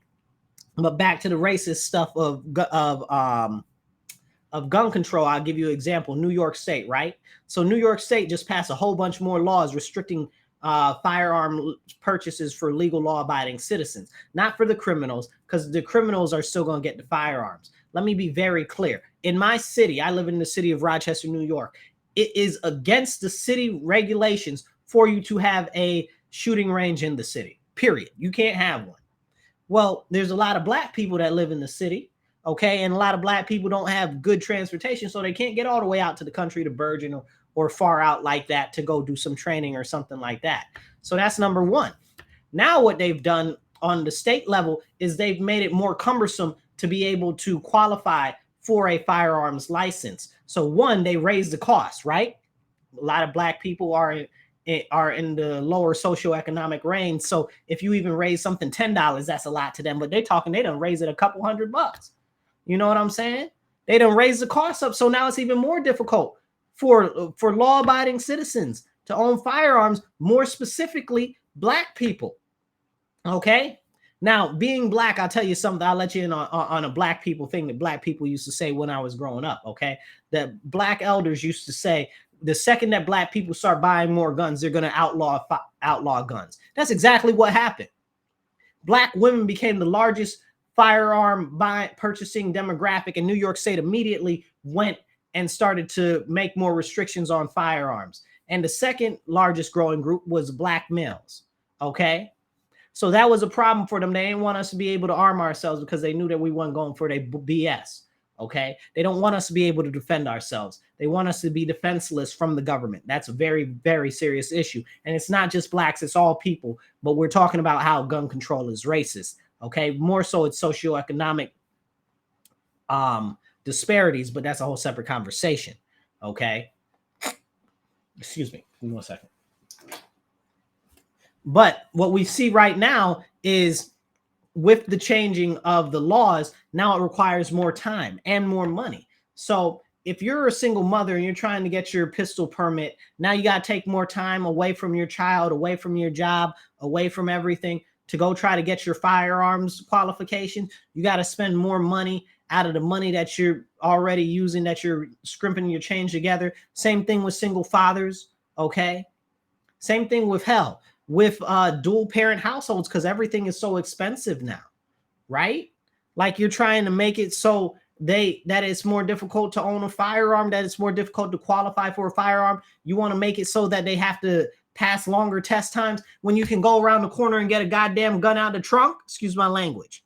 But back to the racist stuff of gun control, I'll give you an example. New York State, right? So New York State just passed a whole bunch more laws restricting firearm purchases for legal law-abiding citizens, not for the criminals, because the criminals are still going to get the firearms. Let me be very clear. In my city, I live in the city of Rochester, New York. It is against the city regulations for you to have a shooting range in the city, period. You can't have one. Well, there's a lot of black people that live in the city. Okay, and a lot of black people don't have good transportation, so they can't get all the way out to the country to Bergen or far out like that to go do some training or something like that. So that's number one. Now what they've done on the state level is they've made it more cumbersome to be able to qualify for a firearms license. So one, they raise the cost, right? A lot of black people are in the lower socioeconomic range. So if you even raise something $10, that's a lot to them. But they done raise it a couple $100. You know what I'm saying? They done raise the cost up. So now it's even more difficult for law-abiding citizens to own firearms, more specifically black people. Okay? Now, being black, I'll tell you something. I'll let you in on a black people thing that black people used to say when I was growing up, okay? That black elders used to say, the second that black people start buying more guns, they're going to outlaw guns. That's exactly what happened. Black women became the largest firearm purchasing demographic, and New York State immediately went and started to make more restrictions on firearms. And the second largest growing group was black males. Okay. So that was a problem for them. They didn't want us to be able to arm ourselves because they knew that we weren't going for their BS. Okay. They don't want us to be able to defend ourselves. They want us to be defenseless from the government. That's a very, very serious issue. And it's not just blacks, it's all people. But we're talking about how gun control is racist. Okay, more so it's socioeconomic disparities, but that's a whole separate conversation. Okay, excuse me, give me 1 second. But what we see right now is with the changing of the laws, now it requires more time and more money. So if you're a single mother and you're trying to get your pistol permit, now you got to take more time away from your child, away from your job, away from everything, to go try to get your firearms qualification. You got to spend more money out of the money that you're already using, that you're scrimping your change together. Same thing with single fathers. Okay. Same thing with dual parent households, because everything is so expensive now, right? Like you're trying to make it so that it's more difficult to own a firearm, that it's more difficult to qualify for a firearm. You want to make it so that they have to pass longer test times when you can go around the corner and get a goddamn gun out of the trunk. Excuse my language.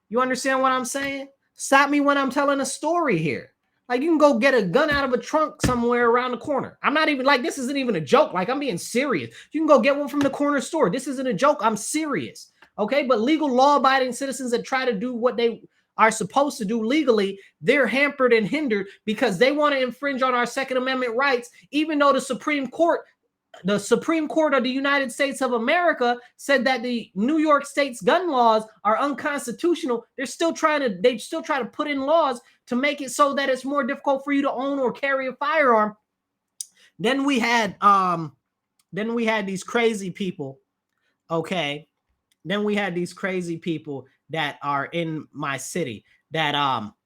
You understand what I'm saying? Stop me when I'm telling a story here. Like you can go get a gun out of a trunk somewhere around the corner. I'm not even like, this isn't even a joke. Like I'm being serious. You can go get one from the corner store. This isn't a joke. I'm serious. Okay. But legal law-abiding citizens that try to do what they are supposed to do legally, they're hampered and hindered because they want to infringe on our Second Amendment rights, even though the Supreme Court of the United States of America said that the New York State's gun laws are unconstitutional. They still try to put in laws to make it so that it's more difficult for you to own or carry a firearm. Then we had these crazy people. Okay. Then we had these crazy people that are in my city that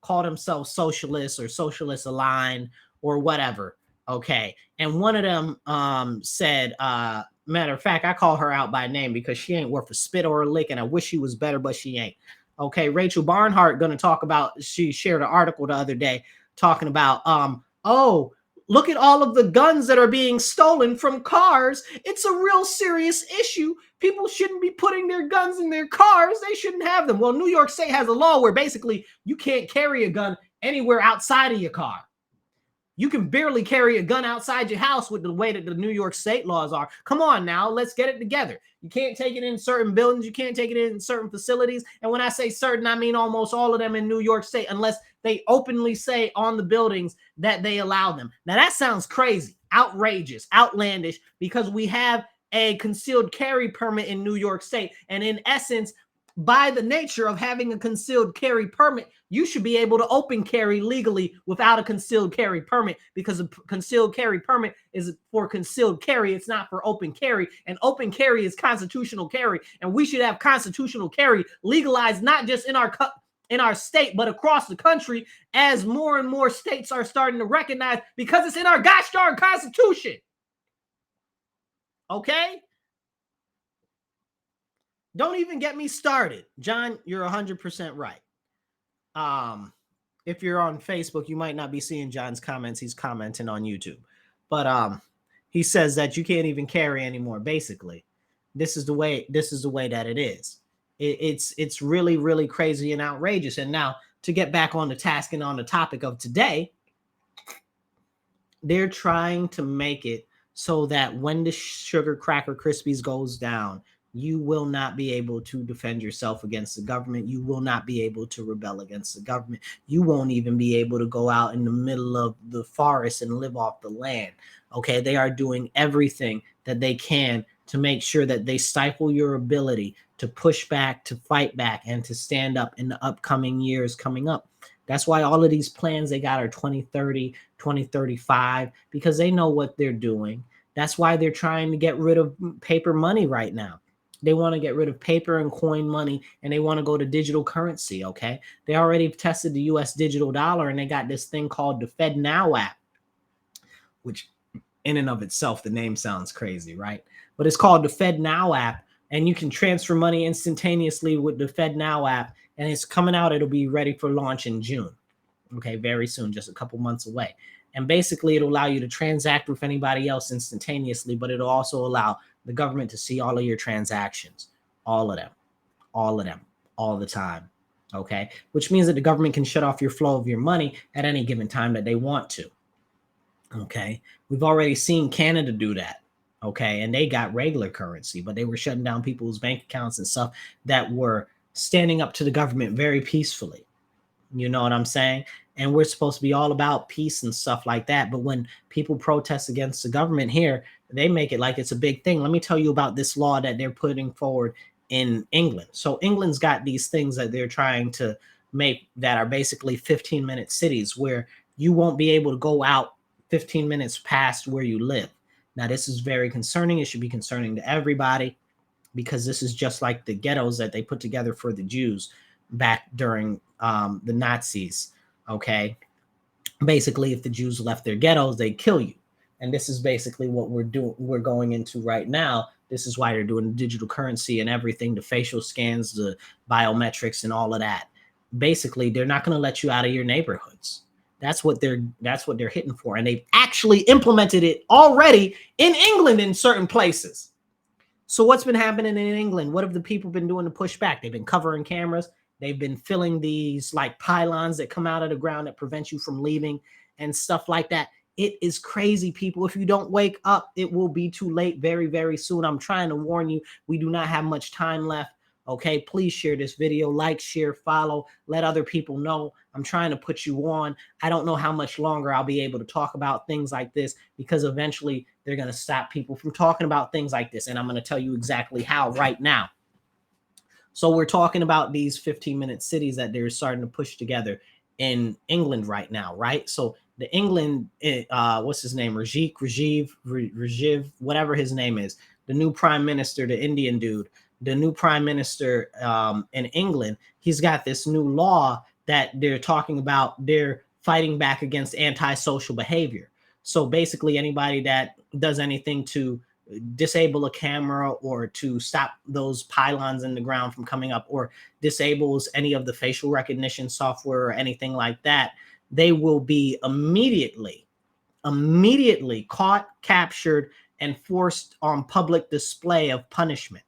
call themselves socialists or socialist aligned or whatever. Okay. And one of them said, matter of fact, I call her out by name because she ain't worth a spit or a lick, and I wish she was better, but she ain't. Okay. Rachel Barnhart going to talk about, she shared an article the other day talking about, oh, look at all of the guns that are being stolen from cars. It's a real serious issue. People shouldn't be putting their guns in their cars. They shouldn't have them. Well, New York State has a law where basically you can't carry a gun anywhere outside of your car. You can barely carry a gun outside your house with the way that the New York State laws are. Come on now, let's get it together. You can't take it in certain buildings. You can't take it in certain facilities. And when I say certain, I mean almost all of them in New York State, unless they openly say on the buildings that they allow them. Now that sounds crazy, outrageous, outlandish, because we have a concealed carry permit in New York State. And in essence, by the nature of having a concealed carry permit, you should be able to open carry legally without a concealed carry permit, because a concealed carry permit is for concealed carry. It's not for open carry. And open carry is constitutional carry. And we should have constitutional carry legalized, not just in our state, but across the country, as more and more states are starting to recognize, because it's in our gosh darn Constitution. Okay? Don't even get me started. John, you're 100% right. If you're on Facebook, you might not be seeing John's comments. He's commenting on YouTube. But he says that you can't even carry anymore, basically. This is the way that it is. It's really, really crazy and outrageous. And now, to get back on the task and on the topic of today, they're trying to make it so that when the Sugar Cracker Krispies goes down, you will not be able to defend yourself against the government. You will not be able to rebel against the government. You won't even be able to go out in the middle of the forest and live off the land. Okay, they are doing everything that they can to make sure that they stifle your ability to push back, to fight back, and to stand up in the upcoming years coming up. That's why all of these plans they got are 2030, 2035, because they know what they're doing. That's why they're trying to get rid of paper money right now. They want to get rid of paper and coin money, and they want to go to digital currency, okay? They already tested the U.S. digital dollar, and they got this thing called the FedNow app, which in and of itself, the name sounds crazy, right? But it's called the FedNow app, and you can transfer money instantaneously with the FedNow app, and it's coming out. It'll be ready for launch in June, okay? Very soon, just a couple months away. And basically, it'll allow you to transact with anybody else instantaneously, but it'll also allow the government to see all of your transactions, all of them, all the time, okay? Which means that the government can shut off your flow of your money at any given time that they want to, okay? We've already seen Canada do that, okay? And they got regular currency, but they were shutting down people's bank accounts and stuff that were standing up to the government very peacefully. You know what I'm saying? And we're supposed to be all about peace and stuff like that. But when people protest against the government here, they make it like it's a big thing. Let me tell you about this law that they're putting forward in England. So England's got these things that they're trying to make that are basically 15-minute cities where you won't be able to go out 15 minutes past where you live. Now, this is very concerning. It should be concerning to everybody, because this is just like the ghettos that they put together for the Jews back during the Nazis, okay? Basically, if the Jews left their ghettos, they'd kill you. And this is basically what we're going into right now. This is why they're doing digital currency and everything, the facial scans, the biometrics, and all of that. Basically, they're not going to let you out of your neighborhoods. That's what they're hitting for. And they've actually implemented it already in England in certain places. So what's been happening in England? What have the people been doing to push back? They've been covering cameras. They've been filling these like pylons that come out of the ground that prevent you from leaving and stuff like that. It is crazy, people. If you don't wake up, it will be too late very, very soon. I'm trying to warn you. We do not have much time left. Okay, please share this video, like, share, follow, let other people know. I'm trying to put you on. I don't know how much longer I'll be able to talk about things like this, because eventually they're going to stop people from talking about things like this. And I'm going to tell you exactly how right now. So we're talking about these 15-minute cities that they're starting to push together in England right now, right? So the England, what's his name? Rajiv, whatever his name is, the new prime minister, the Indian dude, the new prime minister in England, he's got this new law that they're talking about. They're fighting back against antisocial behavior. So basically anybody that does anything to disable a camera or to stop those pylons in the ground from coming up, or disables any of the facial recognition software or anything like that, they will be immediately caught, captured, and forced on public display of punishment,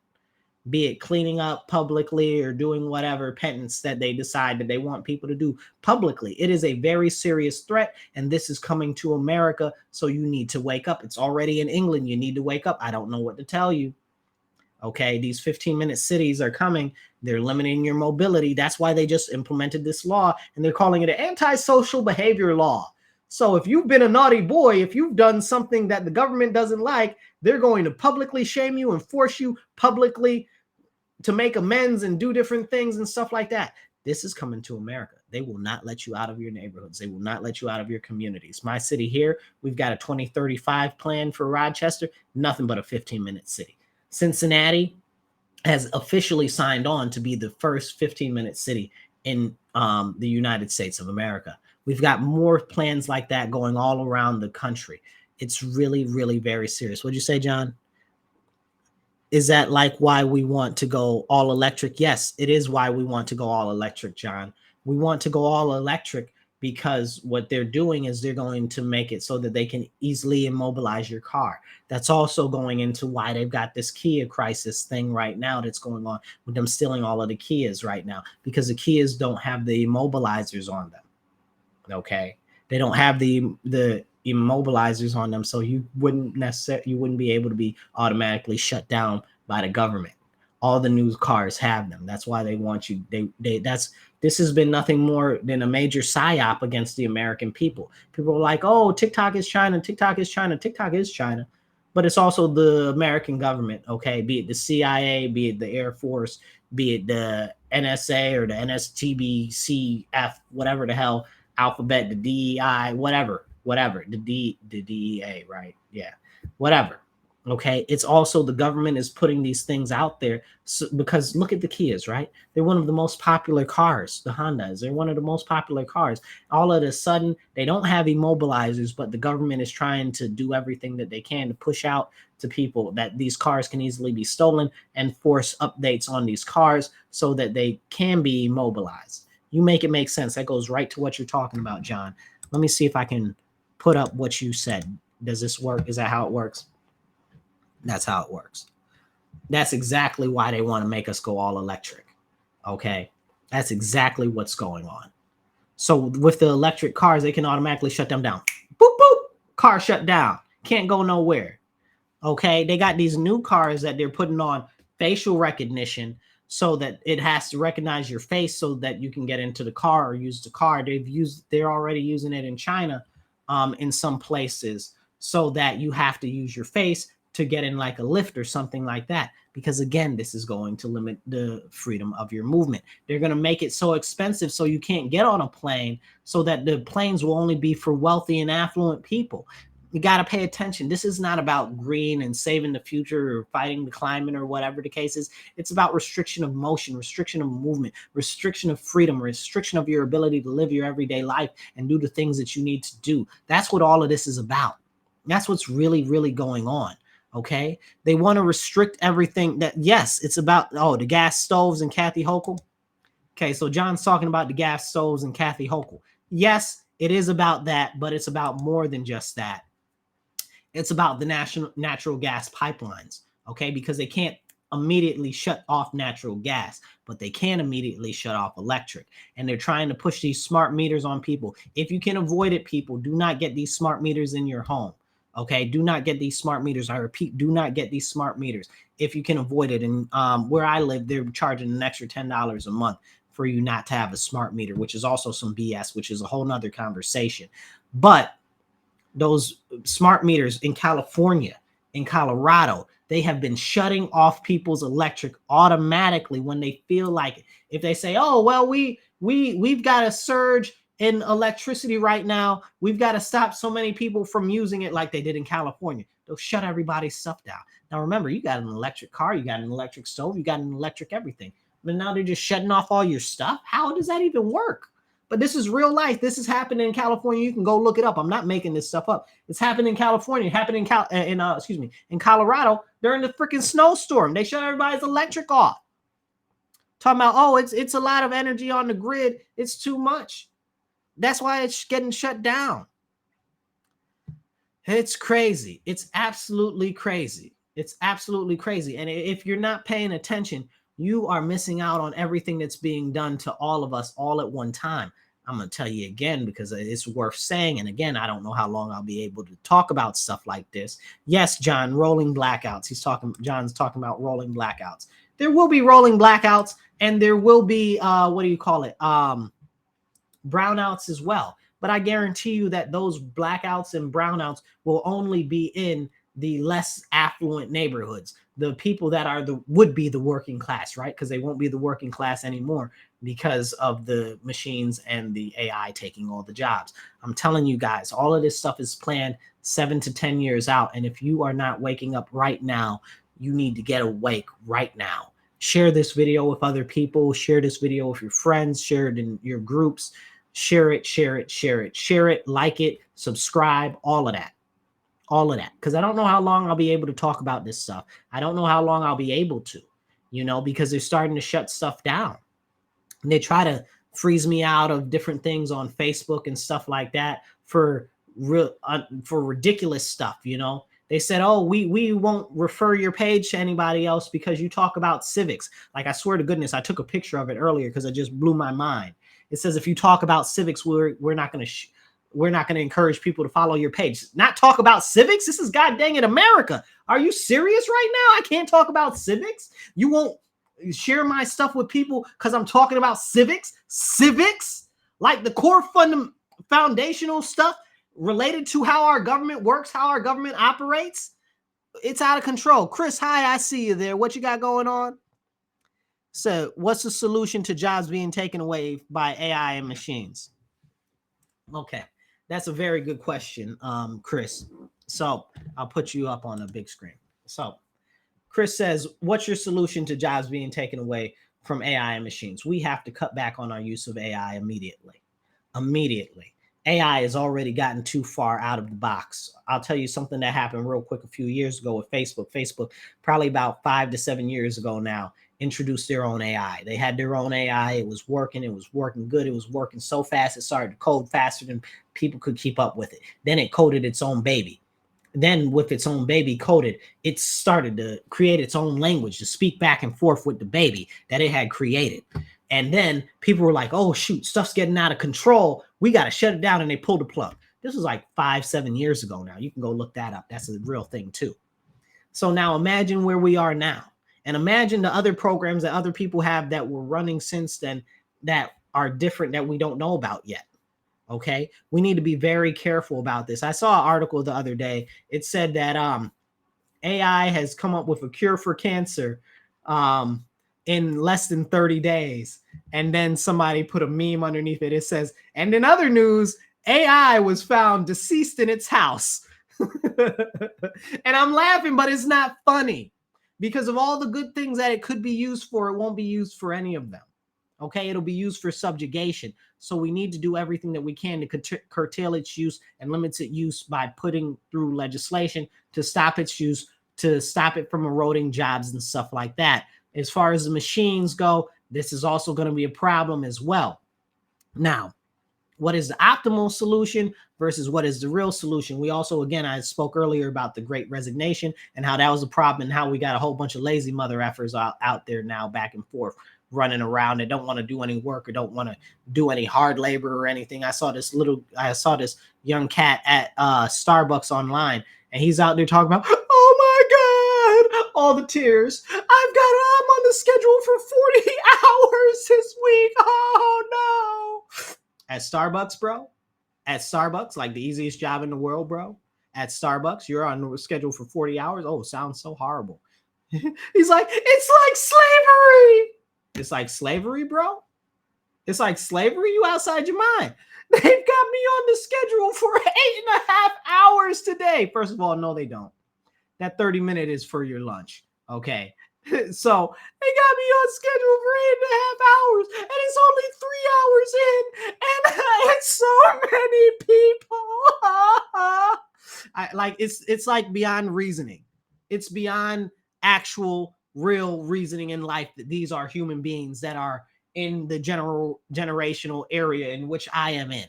be it cleaning up publicly or doing whatever penance that they decide that they want people to do publicly. It is a very serious threat, and this is coming to America, so you need to wake up. It's already in England. You need to wake up. I don't know what to tell you. Okay, these 15-minute cities are coming. They're limiting your mobility. That's why they just implemented this law, and they're calling it an antisocial behavior law. So if you've been a naughty boy, if you've done something that the government doesn't like, they're going to publicly shame you and force you publicly to make amends and do different things and stuff like that. This is coming to America. They will not let you out of your neighborhoods. They will not let you out of your communities. My city here, we've got a 2035 plan for Rochester, nothing but a 15-minute city. Cincinnati has officially signed on to be the first 15-minute city in the United States of America. We've got more plans like that going all around the country. It's really, really very serious. What'd you say, John? Is that like why we want to go all electric? Yes, it is why we want to go all electric, John. We want to go all electric because what they're doing is they're going to make it so that they can easily immobilize your car. That's also going into why they've got this Kia crisis thing right now that's going on with them stealing all of the Kias right now, because the Kias don't have the immobilizers on them. Okay, they don't have the immobilizers on them, so you wouldn't be able to be automatically shut down by the government. All the new cars have them. That's why they want you. This has been nothing more than a major psyop against the American people. People are like, oh, TikTok is China, TikTok is China, TikTok is China. But it's also the American government, okay? Be it the CIA, be it the Air Force, be it the NSA or the NSTBCF, whatever the hell, alphabet, the DEI, whatever, the DEA, right? Yeah, whatever. Okay, it's also the government is putting these things out there because look at the Kias, right? They're one of the most popular cars. The Hondas, they're one of the most popular cars. All of a sudden, they don't have immobilizers, but the government is trying to do everything that they can to push out to people that these cars can easily be stolen and force updates on these cars so that they can be immobilized. You make it make sense. That goes right to what you're talking about, John. Let me see if I can put up what you said. Does this work? Is that how it works? That's how it works. That's exactly why they want to make us go all electric. Okay. That's exactly what's going on. So with the electric cars, they can automatically shut them down. Boop, boop. Car shut down. Can't go nowhere. Okay. They got these new cars that they're putting on facial recognition so that it has to recognize your face so that you can get into the car or use the car. They're already using it in China in some places so that you have to use your face to get in like a lift or something like that. Because again, this is going to limit the freedom of your movement. They're going to make it so expensive so you can't get on a plane, so that the planes will only be for wealthy and affluent people. You got to pay attention. This is not about green and saving the future or fighting the climate or whatever the case is. It's about restriction of motion, restriction of movement, restriction of freedom, restriction of your ability to live your everyday life and do the things that you need to do. That's what all of this is about. That's what's really, really going on. Okay, they want to restrict everything. That yes, it's about the gas stoves and Kathy Hochul. Okay, so John's talking about the gas stoves and Kathy Hochul. Yes, it is about that, but it's about more than just that. It's about the natural gas pipelines. Okay, because they can't immediately shut off natural gas, but they can immediately shut off electric. And they're trying to push these smart meters on people. If you can avoid it, people, do not get these smart meters in your home. Okay, do not get these smart meters. I repeat, do not get these smart meters if you can avoid it. And where I live, they're charging an extra $10 a month for you not to have a smart meter, which is also some BS, which is a whole nother conversation. But those smart meters in California, in Colorado, they have been shutting off people's electric automatically when they feel like it. If they say, oh, well, we've got a surge in electricity right now, we've got to stop so many people from using it, like they did in California, they'll shut everybody's stuff down. Now, remember, you got an electric car, you got an electric stove, you got an electric everything. But now they're just shutting off all your stuff. How does that even work? But this is real life. This is happening in California. You can go look it up. I'm not making this stuff up. It's happening in California. It happened in Colorado during the freaking snowstorm. They shut everybody's electric off. Talking about, oh, it's a lot of energy on the grid. It's too much. That's why it's getting shut down. It's crazy. It's absolutely crazy. It's absolutely crazy. And if you're not paying attention, you are missing out on everything that's being done to all of us all at one time. I'm going to tell you again because it's worth saying. And again, I don't know how long I'll be able to talk about stuff like this. Yes, John, rolling blackouts. John's talking about rolling blackouts. There will be rolling blackouts and there will be, brownouts as well. but I guarantee you that those blackouts and brownouts will only be in the less affluent neighborhoods, the people that are would be the working class, right? Because they won't be the working class anymore because of the machines and the AI taking all the jobs. I'm telling you guys, all of this stuff is planned 7 to 10 years out. And if you are not waking up right now, you need to get awake right now. Share this video with other people. Share this video with your friends. Share it in your groups. Share it, share it, share it, share it, like it, subscribe, all of that. All of that. Because I don't know how long I'll be able to talk about this stuff. I don't know how long I'll be able to, because they're starting to shut stuff down. And they try to freeze me out of different things on Facebook and stuff like that for ridiculous stuff. They said, oh, we won't refer your page to anybody else because you talk about civics. Like, I swear to goodness, I took a picture of it earlier because it just blew my mind. It says, if you talk about civics, we're not going to encourage people to follow your page. Not talk about civics? This is god dang it, America. Are you serious right now? I can't talk about civics? You won't share my stuff with people because I'm talking about civics? Civics? Like the core foundational stuff related to how our government works, how our government operates? It's out of control. Chris, hi, I see you there. What you got going on? So what's the solution to jobs being taken away by AI and machines? Okay, that's a very good question, Chris. So I'll put you up on a big screen. So Chris says, what's your solution to jobs being taken away from AI and machines? We have to cut back on our use of AI immediately. Immediately. AI has already gotten too far out of the box. I'll tell you something that happened real quick a few years ago with Facebook. Facebook, probably about 5 to 7 years ago now, introduced their own AI. They had their own AI. It was working good. It was working so fast. It started to code faster than people could keep up with it. Then it coded its own baby. Then with its own baby coded, it started to create its own language to speak back and forth with the baby that it had created. And then people were like, oh, shoot, stuff's getting out of control. We got to shut it down. And they pulled the plug. This was like 5-7 years ago now. You can go look that up. That's a real thing, too. So now imagine where we are now. And imagine the other programs that other people have that were running since then that are different that we don't know about yet. Okay, we need to be very careful about this. I saw an article the other day. It said that AI has come up with a cure for cancer in less than 30 days. And then somebody put a meme underneath it. It says, and in other news, AI was found deceased in its house. And I'm laughing, but it's not funny because of all the good things that it could be used for. It won't be used for any of them. Okay, it'll be used for subjugation. So we need to do everything that we can to curtail its use and limit its use by putting through legislation to stop its use, to stop it from eroding jobs and stuff like that. As far as the machines go, this is also going to be a problem as well. Now, what is the optimal solution versus what is the real solution? We also, again, I spoke earlier about the Great Resignation and how that was a problem and how we got a whole bunch of lazy mother effers out there now back and forth running around and don't want to do any work or don't want to do any hard labor or anything. I saw this young cat at Starbucks online, and he's out there talking about, oh my God, all the tears. I'm on the schedule for 40 hours this week. Oh no. At Starbucks, bro. At Starbucks, like the easiest job in the world, bro. At Starbucks, you're on the schedule for 40 hours. Oh, sounds so horrible. He's like, it's like slavery. It's like slavery, bro. It's like slavery. You outside your mind. They've got me on the schedule for 8.5 hours today. First of all, no, they don't. That 30-minute is for your lunch. Okay. So they got me on schedule for 8.5 hours, and it's only 3 hours in, and it's so many people. It's like beyond reasoning. It's beyond actual real reasoning in life that these are human beings that are in the generational area in which I am in.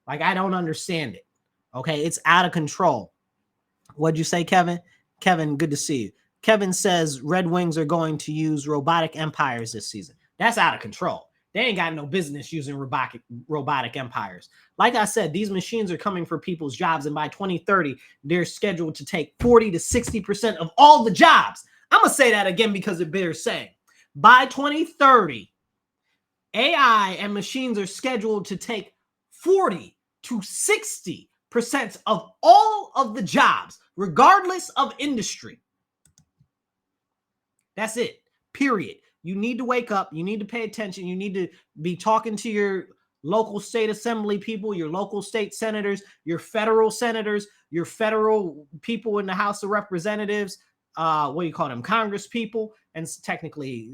Like, I don't understand it. Okay, it's out of control. What'd you say, Kevin? Kevin, good to see you. Kevin says Red Wings are going to use robotic empires this season. That's out of control. They ain't got no business using robotic empires. Like I said, these machines are coming for people's jobs, and by 2030, they're scheduled to take 40 to 60% of all the jobs. I'm going to say that again because it bears saying. By 2030, AI and machines are scheduled to take 40 to 60% of all of the jobs, regardless of industry. That's it. Period. You need to wake up. You need to pay attention. You need to be talking to your local state assembly people, your local state senators, your federal senators, your federal people in the House of Representatives. What do you call them? Congress people. And technically,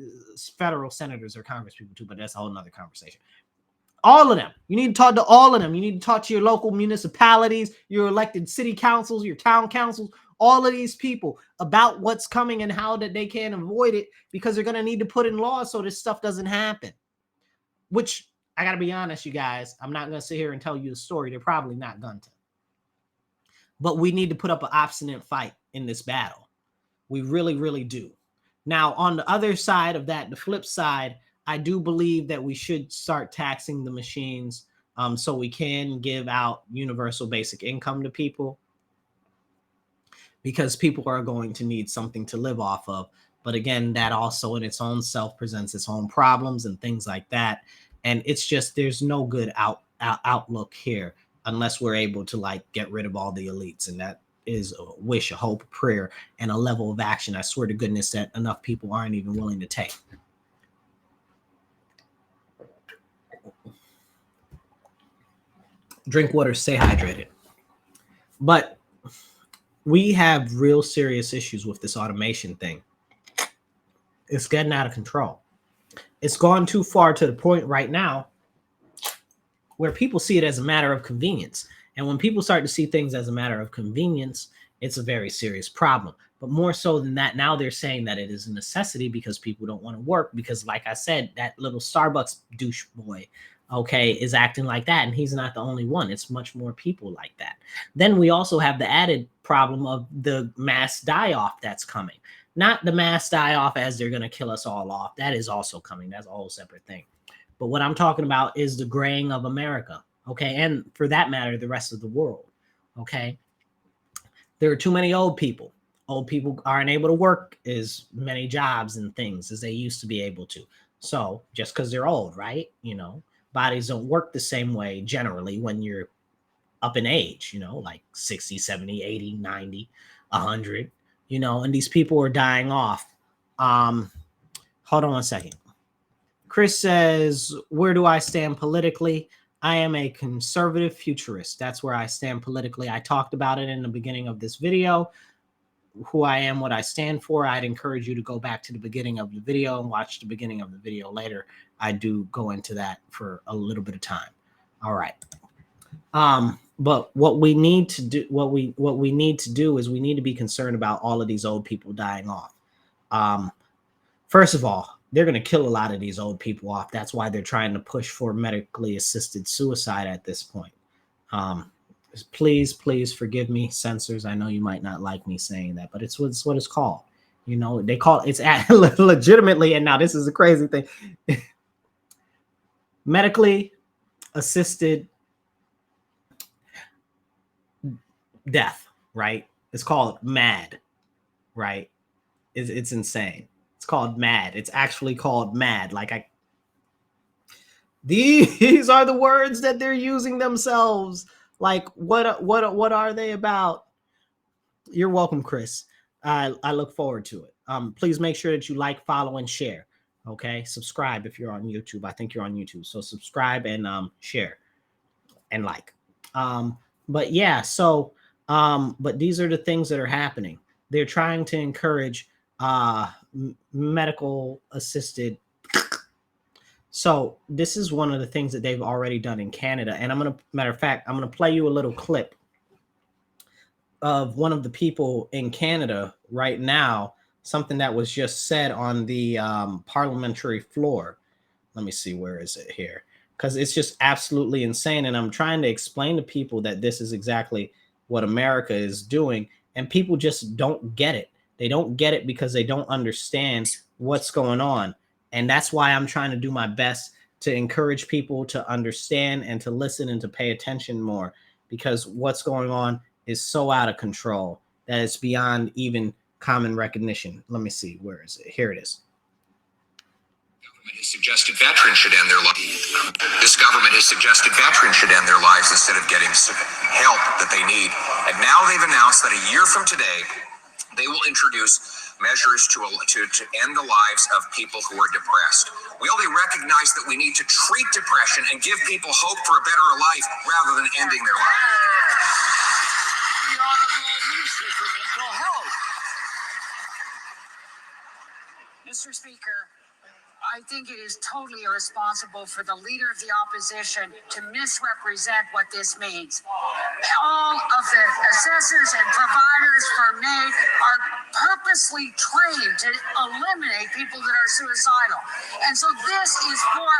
federal senators are Congress people too, but that's a whole nother conversation. All of them. You need to talk to all of them. You need to talk to your local municipalities, your elected city councils, your town councils, all of these people about what's coming and how that they can avoid it, because they're going to need to put in laws so this stuff doesn't happen. Which, I got to be honest, you guys, I'm not going to sit here and tell you a story. They're probably not going to. But we need to put up an obstinate fight in this battle. We really, really do. Now, on the other side of that, the flip side, I do believe that we should start taxing the machines so we can give out universal basic income to people, because people are going to need something to live off of. But again, that also in its own self presents its own problems and things like that. And it's just, there's no good outlook here unless we're able to like get rid of all the elites. And that is a wish, a hope, a prayer, and a level of action, I swear to goodness, that enough people aren't even willing to take. Drink water, stay hydrated. But we have real serious issues with this automation thing. It's getting out of control. It's gone too far to the point right now where people see it as a matter of convenience. And when people start to see things as a matter of convenience, it's a very serious problem. But more so than that, now they're saying that it is a necessity because people don't want to work. Because like I said, that little Starbucks douche boy, okay, is acting like that. And he's not the only one. It's much more people like that. Then we also have the added problem of the mass die-off that's coming. Not the mass die-off as they're going to kill us all off. That is also coming. That's a whole separate thing. But what I'm talking about is the graying of America, okay? And for that matter, the rest of the world, okay? There are too many old people. Old people aren't able to work as many jobs and things as they used to be able to. So just because they're old, right? You know, bodies don't work the same way generally when you're up in age, you know, like 60, 70, 80, 90, 100, you know, and these people are dying off. Hold on one second. Chris says, where do I stand politically? I am a conservative futurist. That's where I stand politically. I talked about it in the beginning of this video, who I am, what I stand for. I'd encourage you to go back to the beginning of the video and watch the beginning of the video later. I do go into that for a little bit of time. All right. But what we need to do, what we need to do is we need to be concerned about all of these old people dying off. First of all, they're going to kill a lot of these old people off. That's why they're trying to push for medically assisted suicide at this point. Please forgive me, censors. I know you might not like me saying that, but it's what it's called. You know, they call it, it's legitimately, and now this is a crazy thing, medically assisted death, right? It's called MAD, right? It's insane. It's called MAD. It's actually called MAD. Like these are the words that they're using themselves. Like what are they about? You're welcome, Chris. I look forward to it. Please make sure that you like, follow, and share. Okay, subscribe if you're on YouTube. I think you're on YouTube, so subscribe and share and like. But yeah, so but these are the things that are happening. They're trying to encourage medical assisted. So this is one of the things that they've already done in Canada. And matter of fact, I'm going to play you a little clip of one of the people in Canada right now, something that was just said on the parliamentary floor. Let me see, where is it here? Because it's just absolutely insane. And I'm trying to explain to people that this is exactly what America is doing. And people just don't get it. They don't get it because they don't understand what's going on. And that's why I'm trying to do my best to encourage people to understand and to listen and to pay attention more, because what's going on is so out of control that it's beyond even common recognition. Let me see. Where is it? Here it is. Has suggested veterans should end their lives. This government has suggested veterans should end their lives instead of getting help that they need. And now they've announced that a year from today, they will introduce measures to end the lives of people who are depressed. Will they recognize that we need to treat depression and give people hope for a better life rather than ending their life? The Honorable Minister for Mental Health. Mr. Speaker, I think it is totally irresponsible for the leader of the opposition to misrepresent what this means. All of the assessors and providers for MAID are purposely trained to eliminate people that are suicidal. And so this is for...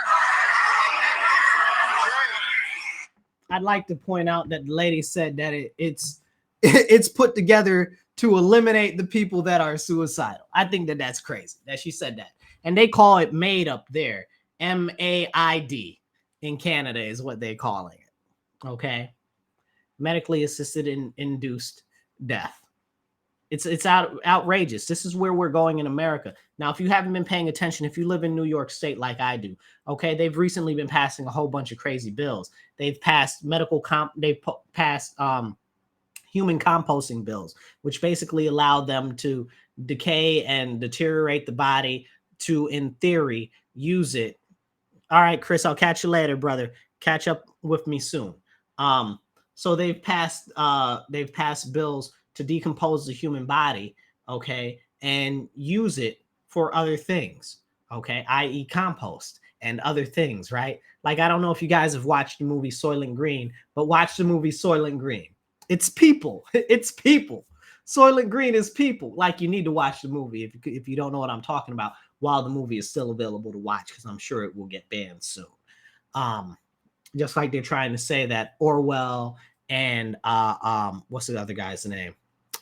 I'd like to point out that the lady said that it's put together to eliminate the people that are suicidal. I think that that's crazy that she said that. And they call it MAID up there. MAID in Canada is what they're calling it. Okay. Medically assisted induced death. It's outrageous. This is where we're going in America. Now, if you haven't been paying attention, if you live in New York State like I do, okay, they've recently been passing a whole bunch of crazy bills. They've passed they've passed human composting bills, which basically allow them to decay and deteriorate the body to, in theory, use it. All right, Chris, I'll catch you later, brother. Catch up with me soon. So they've passed bills to decompose the human body, okay, and use it for other things, okay, i.e. compost and other things, right? Like, I don't know if you guys have watched the movie Soylent Green, but watch the movie Soylent Green. It's people. It's people. Soylent Green is people. Like, you need to watch the movie if you don't know what I'm talking about while the movie is still available to watch, because I'm sure it will get banned soon. Just like they're trying to say that Orwell and what's the other guy's name?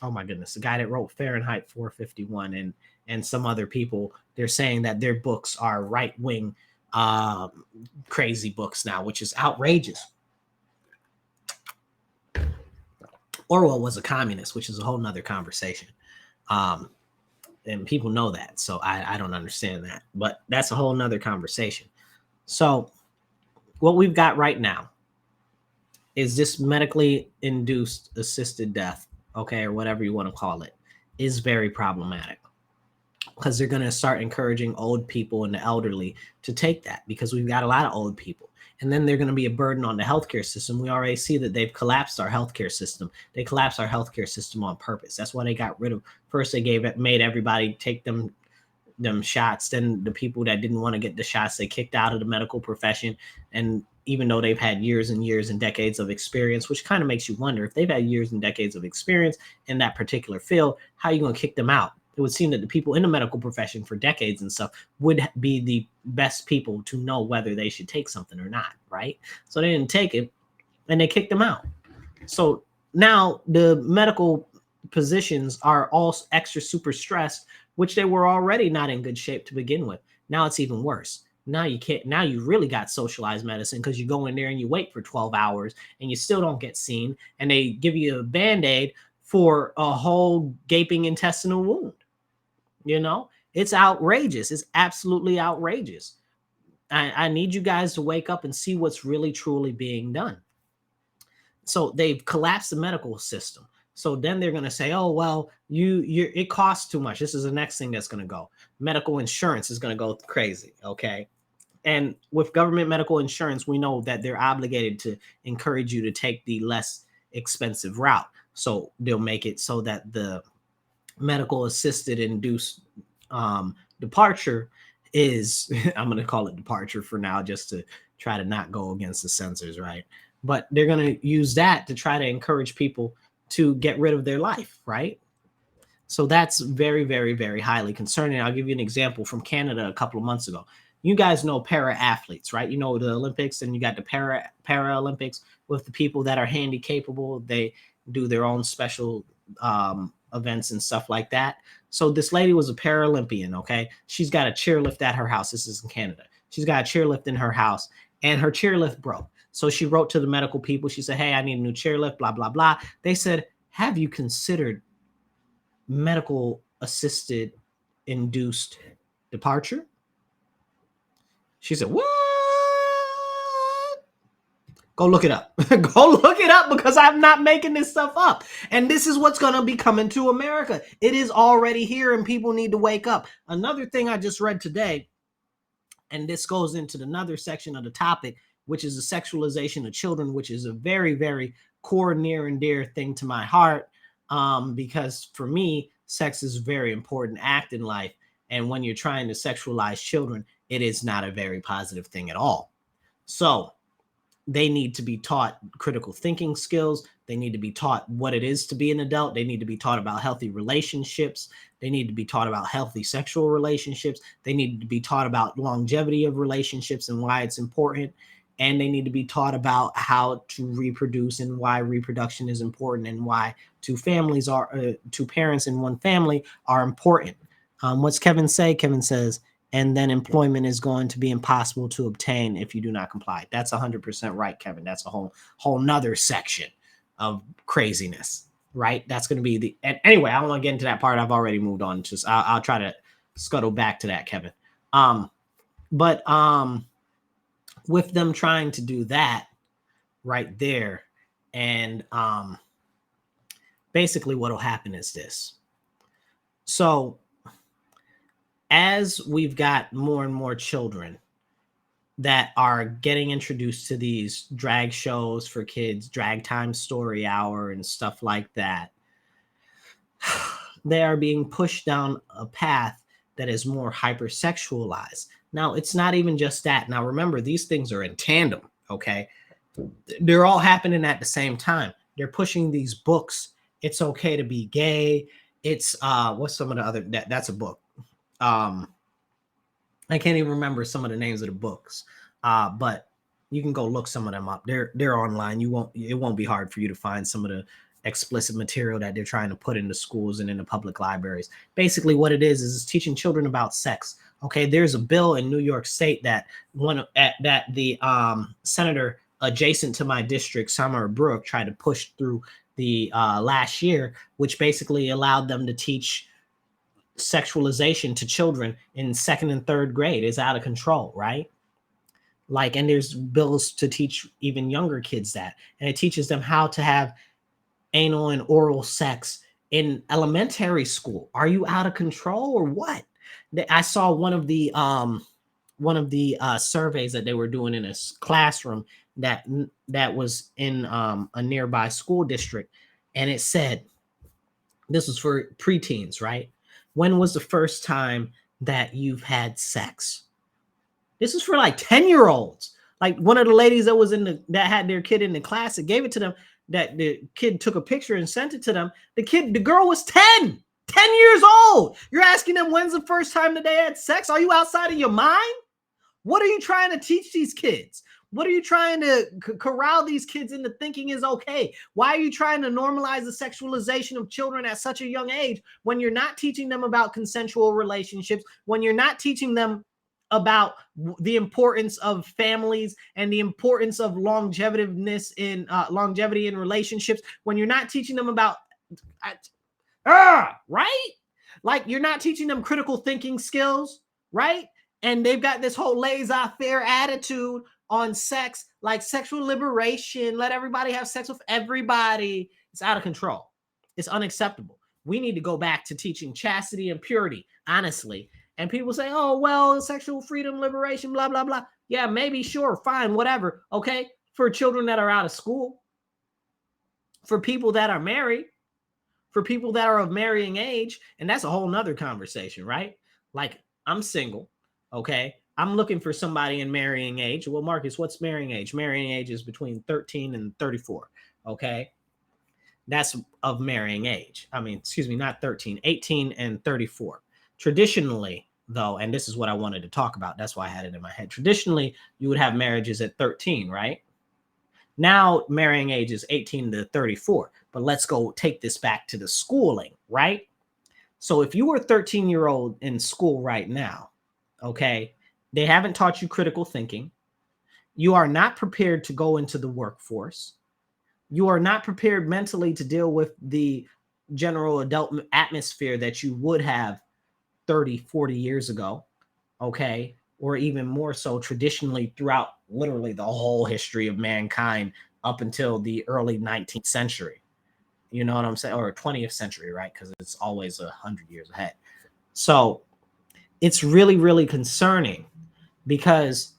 Oh my goodness, the guy that wrote Fahrenheit 451 and some other people, they're saying that their books are right-wing crazy books now, which is outrageous. Orwell was a communist, which is a whole nother conversation. And people know that. So I don't understand that, but that's a whole nother conversation. So what we've got right now is this medically induced assisted death, okay, or whatever you want to call it, is very problematic, because they're going to start encouraging old people and the elderly to take that, because we've got a lot of old people. And then they're going to be a burden on the healthcare system. We already see that they've collapsed our healthcare system. They collapsed our healthcare system on purpose. That's why they got rid of, first they made everybody take them shots. Then the people that didn't want to get the shots, they kicked out of the medical profession. And even though they've had years and years and decades of experience, which kind of makes you wonder, if they've had years and decades of experience in that particular field, how are you going to kick them out? It would seem that the people in the medical profession for decades and stuff would be the best people to know whether they should take something or not, right? So they didn't take it and they kicked them out. So now the medical positions are all extra super stressed, which they were already not in good shape to begin with. Now it's even worse. Now you can't. Now you really got socialized medicine, because you go in there and you wait for 12 hours and you still don't get seen, and they give you a Band-Aid for a whole gaping intestinal wound. You know, it's outrageous. It's absolutely outrageous. I need you guys to wake up and see what's really truly being done. So they've collapsed the medical system. So then they're going to say, oh, well, it costs too much. This is the next thing that's going to go. Medical insurance is going to go crazy. Okay. And with government medical insurance, we know that they're obligated to encourage you to take the less expensive route. So they'll make it so that the medical assisted induced departure is, I'm going to call it departure for now, just to try to not go against the censors, right? But they're going to use that to try to encourage people to get rid of their life, right? So that's very, very, very highly concerning. I'll give you an example from Canada a couple of months ago. You guys know para athletes, right? You know the Olympics, and you got the Paralympics with the people that are handy capable. They do their own special events and stuff like that. So this lady was a Paralympian, okay? She's got a chairlift at her house. This is in Canada. She's got a chairlift in her house, and her chairlift broke. So she wrote to the medical people. She said, hey, I need a new chairlift, blah, blah, blah. They said, have you considered medical assisted induced departure? She said, what? Go look it up. Go look it up, because I'm not making this stuff up. And this is what's going to be coming to America. It is already here, and people need to wake up. Another thing I just read today, and this goes into another section of the topic, which is the sexualization of children, which is a very, very core, near and dear thing to my heart, because for me, sex is a very important act in life. And when you're trying to sexualize children, it is not a very positive thing at all. So they need to be taught critical thinking skills. They need to be taught what it is to be an adult. They need to be taught about healthy relationships. They need to be taught about healthy sexual relationships. They need to be taught about longevity of relationships and why it's important. And they need to be taught about how to reproduce and why reproduction is important, and why two parents in one family are important. What's Kevin say? Kevin says, and then employment is going to be impossible to obtain if you do not comply. That's 100% right, Kevin. That's a whole nother section of craziness, right? That's going to be and anyway, I don't want to get into that part. I've already moved on. Just I'll try to scuttle back to that, Kevin. But with them trying to do that right there, and basically what'll happen is this. So as we've got more and more children that are getting introduced to these drag shows for kids, Drag Time Story Hour and stuff like that, they are being pushed down a path that is more hypersexualized. Now, it's not even just that. Now, remember, these things are in tandem, okay? They're all happening at the same time. They're pushing these books. It's okay to be gay. It's, what's some of the other, that's a book. I can't even remember some of the names of the books, but you can go look some of them up. They're online. It won't be hard for you to find some of the explicit material that they're trying to put into schools and in the public libraries. Basically, what it is teaching children about sex. Okay, there's a bill in New York State that the senator adjacent to my district, Summer Brook, tried to push through the last year, which basically allowed them to teach sexualization to children in 2nd and 3rd grade. Is out of control, right? Like, and there's bills to teach even younger kids that, and it teaches them how to have anal and oral sex in elementary school. Are you out of control or what? I saw one of the surveys that they were doing in a classroom that was in a nearby school district, and it said, this was for preteens, right? When was the first time that you've had sex? This is for like 10-year-olds. Like, one of the ladies that had their kid in the class that gave it to them, that the kid took a picture and sent it to them. The girl was 10 years old. You're asking them, when's the first time that they had sex? Are you outside of your mind? What are you trying to teach these kids? What are you trying to corral these kids into thinking is okay? Why are you trying to normalize the sexualization of children at such a young age when you're not teaching them about consensual relationships, when you're not teaching them about the importance of families and the importance of longevity in relationships, when you're not teaching them about, right? Like, you're not teaching them critical thinking skills, right? And they've got this whole laissez-faire attitude on sex, like sexual liberation, let everybody have sex with everybody. It's out of control. It's unacceptable. We need to go back to teaching chastity and purity, honestly. And people say, oh, well, sexual freedom, liberation, blah, blah, blah. Yeah, maybe, sure, fine, whatever. Okay, for children that are out of school, for people that are married, for people that are of marrying age. And that's a whole nother conversation, right? Like, I'm single, okay? I'm looking for somebody in marrying age. Well, Marcus, what's marrying age? Marrying age is between 13 and 34, okay? That's of marrying age. I mean, excuse me, not 13, 18 and 34. Traditionally, though, and this is what I wanted to talk about, that's why I had it in my head. Traditionally, you would have marriages at 13, right? Now, marrying age is 18 to 34. But let's go take this back to the schooling, right? So if you were a 13-year-old in school right now, okay, they haven't taught you critical thinking. You are not prepared to go into the workforce. You are not prepared mentally to deal with the general adult atmosphere that you would have 30, 40 years ago, okay? or even more so traditionally throughout literally the whole history of mankind up until the early 19th century. You know what I'm saying? Or 20th century, right? Because it's always 100 years ahead. So it's really, really concerning because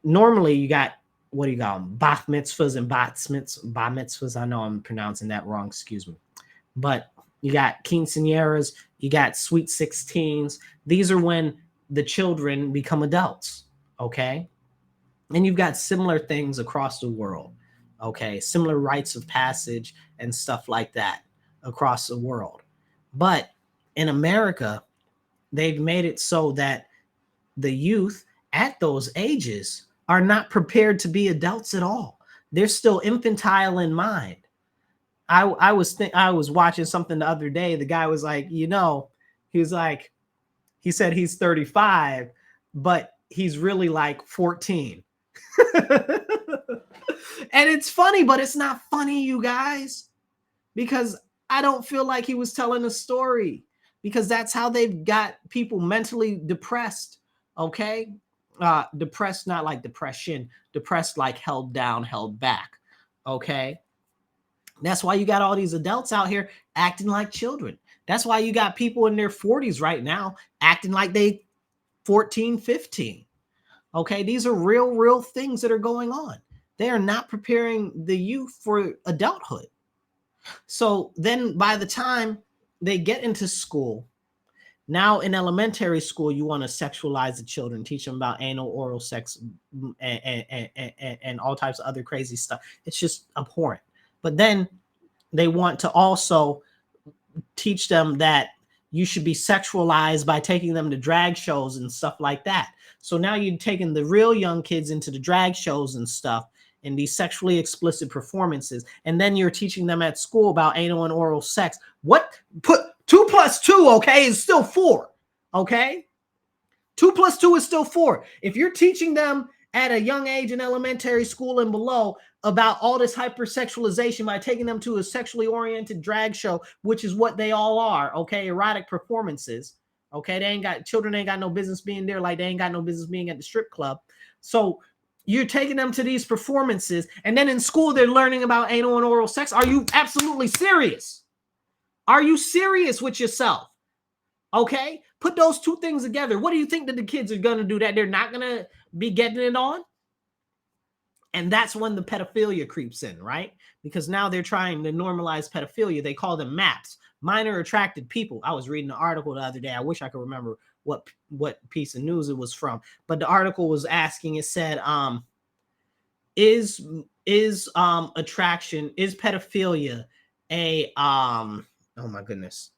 normally you got, what do you call them? Bat mitzvahs and bat mitzvahs. I know I'm pronouncing that wrong. Excuse me. But you got quinceañeras, you got sweet 16s. These are when the children become adults, okay? And you've got similar things across the world, okay? Similar rites of passage and stuff like that across the world. But in America, they've made it so that the youth at those ages are not prepared to be adults at all. They're still infantile in mind. I was watching something the other day. The guy was like, he said he's 35, but he's really like 14. And it's funny, but it's not funny, you guys, because I don't feel like he was telling a story, because that's how they've got people mentally depressed. Okay. Depressed, not like depression, depressed, like held down, held back. Okay. That's why you got all these adults out here acting like children. That's why you got people in their 40s right now acting like they 14, 15. Okay, these are real things that are going on. They are not preparing the youth for adulthood. So then by the time they get into school, now in elementary school, you want to sexualize the children, teach them about anal, oral sex, and all types of other crazy stuff. It's just abhorrent. But then they want to also teach them that you should be sexualized by taking them to drag shows and stuff like that. So now you're taking the real young kids into the drag shows and stuff and these sexually explicit performances. And then you're teaching them at school about anal and oral sex. What? Put 2 + 2, okay, is still 4. Okay? 2 + 2 is still 4. If you're teaching them at a young age in elementary school and below about all this hypersexualization by taking them to a sexually oriented drag show, which is what they all are, okay, erotic performances, okay, children ain't got no business being there, like they ain't got no business being at the strip club. So you're taking them to these performances, and then in school they're learning about anal and oral sex. Are you absolutely serious? Are you serious with yourself? Okay, put those two things together. What do you think that the kids are going to do, that they're not going to be getting it on? And that's when the pedophilia creeps in, right? Because now they're trying to normalize pedophilia. They call them MAPs, minor attracted people. I was reading an article the other day. I wish I could remember what piece of news it was from, but the article was asking, it said, is pedophilia a oh my goodness,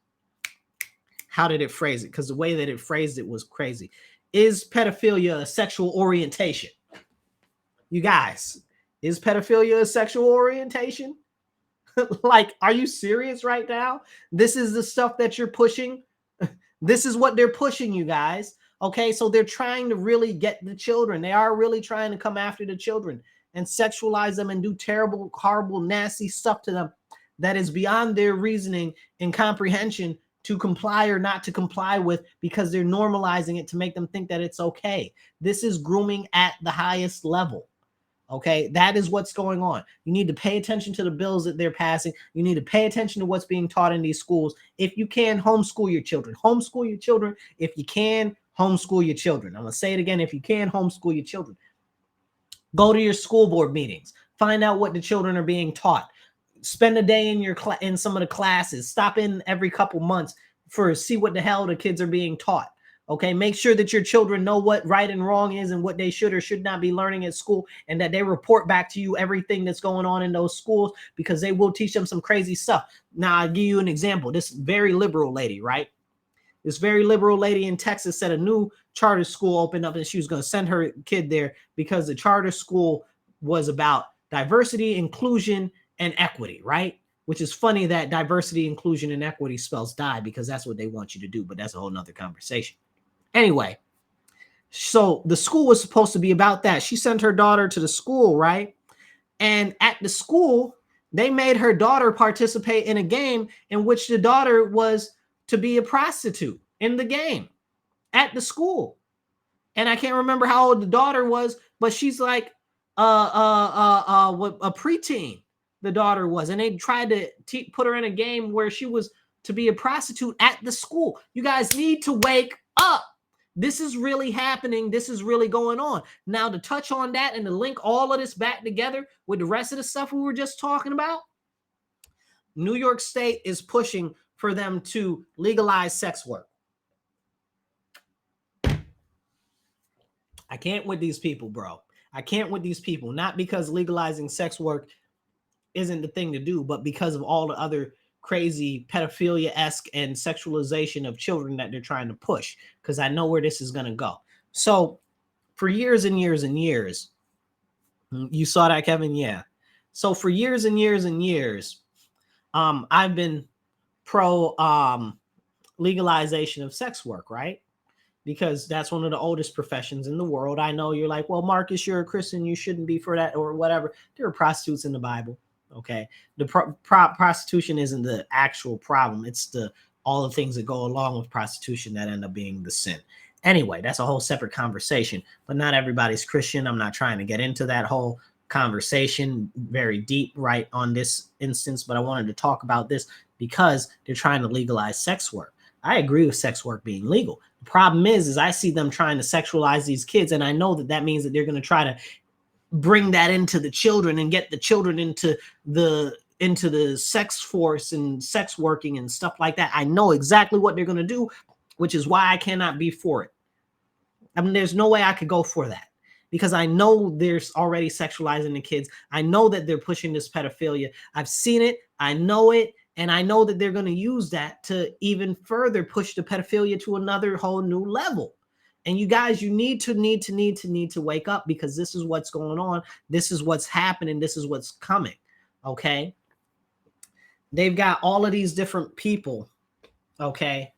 how did it phrase it? Because the way that it phrased it was crazy. Is pedophilia a sexual orientation? You guys, is pedophilia a sexual orientation? Like, are you serious right now? This is the stuff that you're pushing. This is what they're pushing, you guys. Okay, so they're trying to really get the children. They are really trying to come after the children and sexualize them and do terrible, horrible, nasty stuff to them that is beyond their reasoning and comprehension to comply or not to comply with, because they're normalizing it to make them think that it's okay. This is grooming at the highest level. Okay, that is what's going on. You need to pay attention to the bills that they're passing. You need to pay attention to what's being taught in these schools. If you can, homeschool your children. Homeschool your children. If you can, homeschool your children. I'm going to say it again. If you can, homeschool your children. Go to your school board meetings. Find out what the children are being taught. Spend a day in in some of the classes. Stop in every couple months see what the hell the kids are being taught. Okay, make sure that your children know what right and wrong is and what they should or should not be learning at school, and that they report back to you everything that's going on in those schools, because they will teach them some crazy stuff. Now, I'll give you an example. This very liberal lady, right? This very liberal lady in Texas said a new charter school opened up and she was going to send her kid there because the charter school was about diversity, inclusion, and equity, right? Which is funny that diversity, inclusion, and equity spells die, because that's what they want you to do. But that's a whole nother conversation. Anyway, so the school was supposed to be about that. She sent her daughter to the school, right? And at the school, they made her daughter participate in a game in which the daughter was to be a prostitute in the game at the school. and I can't remember how old the daughter was, but she's like a preteen. The daughter was, and they tried to put her in a game where she was to be a prostitute at the school. You guys need to wake up. This is really happening. This is really going on. Now, to touch on that and to link all of this back together with the rest of the stuff we were just talking about, New York State is pushing for them to legalize sex work. I can't with these people, bro. I can't with these people. Not because legalizing sex work isn't the thing to do, but because of all the other crazy pedophilia-esque and sexualization of children that they're trying to push, because I know where this is going to go. So for years and years and years, you saw that, Kevin? Yeah. So for years and years and years, I've been pro legalization of sex work, right? Because that's one of the oldest professions in the world. I know you're like, well, Marcus, you're a Christian, you shouldn't be for that or whatever. There are prostitutes in the Bible. Okay, the prostitution isn't the actual problem. It's all the things that go along with prostitution that end up being the sin. Anyway, that's a whole separate conversation, but not everybody's Christian. I'm not trying to get into that whole conversation very deep right on this instance, but I wanted to talk about this because they're trying to legalize sex work. I agree with sex work being legal. The problem is I see them trying to sexualize these kids, and I know that means that they're going to try to bring that into the children and get the children into the sex force and sex working and stuff like that. I know exactly what they're going to do, which is why I cannot be for it. I mean, there's no way I could go for that because I know there's already sexualizing the kids. I know that they're pushing this pedophilia. I've seen it. I know it. And I know that they're going to use that to even further push the pedophilia to another whole new level. And you guys, you need to wake up because this is what's going on. This is what's happening. This is what's coming. Okay. They've got all of these different people, okay,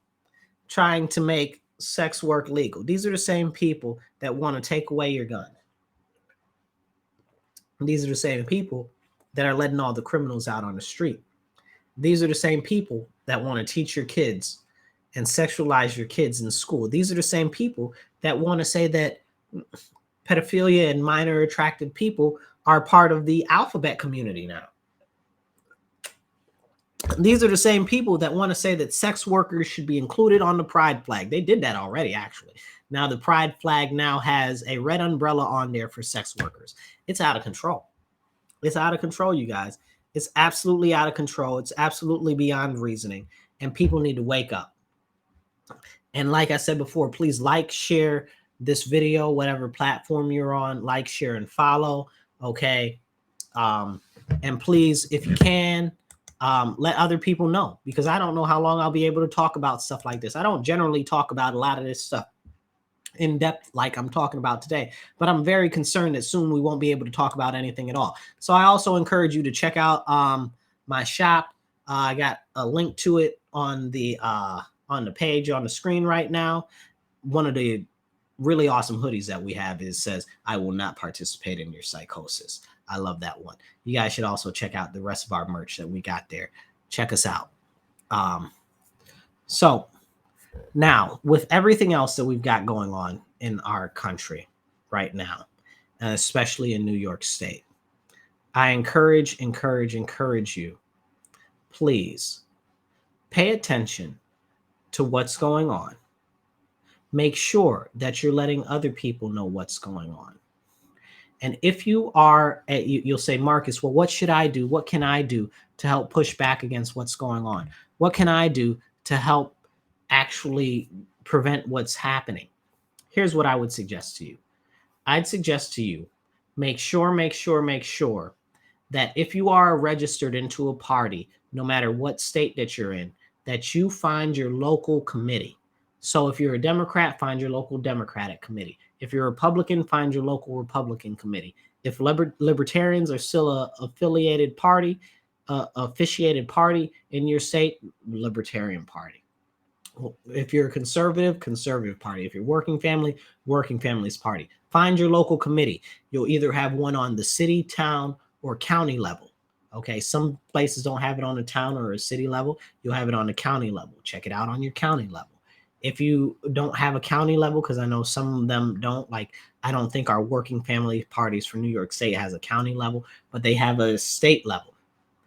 trying to make sex work legal. These are the same people that want to take away your gun. These are the same people that are letting all the criminals out on the street. These are the same people that want to teach your kids and sexualize your kids in school. These are the same people that want to say that pedophilia and minor attracted people are part of the alphabet community now. These are the same people that want to say that sex workers should be included on the pride flag. They did that already, actually. Now the pride flag now has a red umbrella on there for sex workers. It's out of control. It's out of control, you guys. It's absolutely out of control. It's absolutely beyond reasoning. And people need to wake up. And like I said before, please like, share this video, whatever platform you're on, like, share, and follow. Okay. And please, if you can, let other people know, because I don't know how long I'll be able to talk about stuff like this. I don't generally talk about a lot of this stuff in depth like I'm talking about today, but I'm very concerned that soon we won't be able to talk about anything at all. So I also encourage you to check out my shop. I got a link to it on the page on the screen right now. One of the really awesome hoodies that we have says, "I will not participate in your psychosis." I love that one. You guys should also check out the rest of our merch that we got there. Check us out. So now, with everything else that we've got going on in our country right now, and especially in New York State, I encourage you, please pay attention to what's going on. Make sure that you're letting other people know what's going on. And if you are, you'll say, Marcus, well, what should I do? What can I do to help push back against what's going on? What can I do to help actually prevent what's happening? Here's what I would suggest to you. I'd suggest to you, make sure that if you are registered into a party, no matter what state that you're in, that you find your local committee. So if you're a Democrat, find your local Democratic committee. If you're a Republican, find your local Republican committee. If libertarians are still a officiated party in your state, Libertarian Party. If you're a conservative party. If you're working family's party. Find your local committee. You'll either have one on the city, town, or county level. Okay, some places don't have it on the town or a city level. You'll have it on the county level. Check it out on your county level. If you don't have a county level, because I know some of them don't, like, I don't think our working family parties for New York State has a county level, but they have a state level.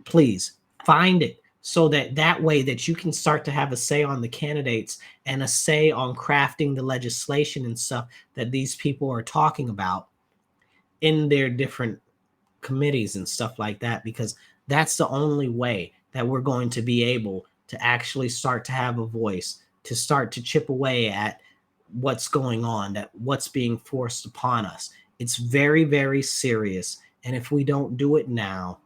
Please find it, so that way that you can start to have a say on the candidates and a say on crafting the legislation and stuff that these people are talking about in their different committees and stuff like that, because that's the only way that we're going to be able to actually start to have a voice, to start to chip away at what's going on, that what's being forced upon us. It's very, very serious. And if we don't do it now,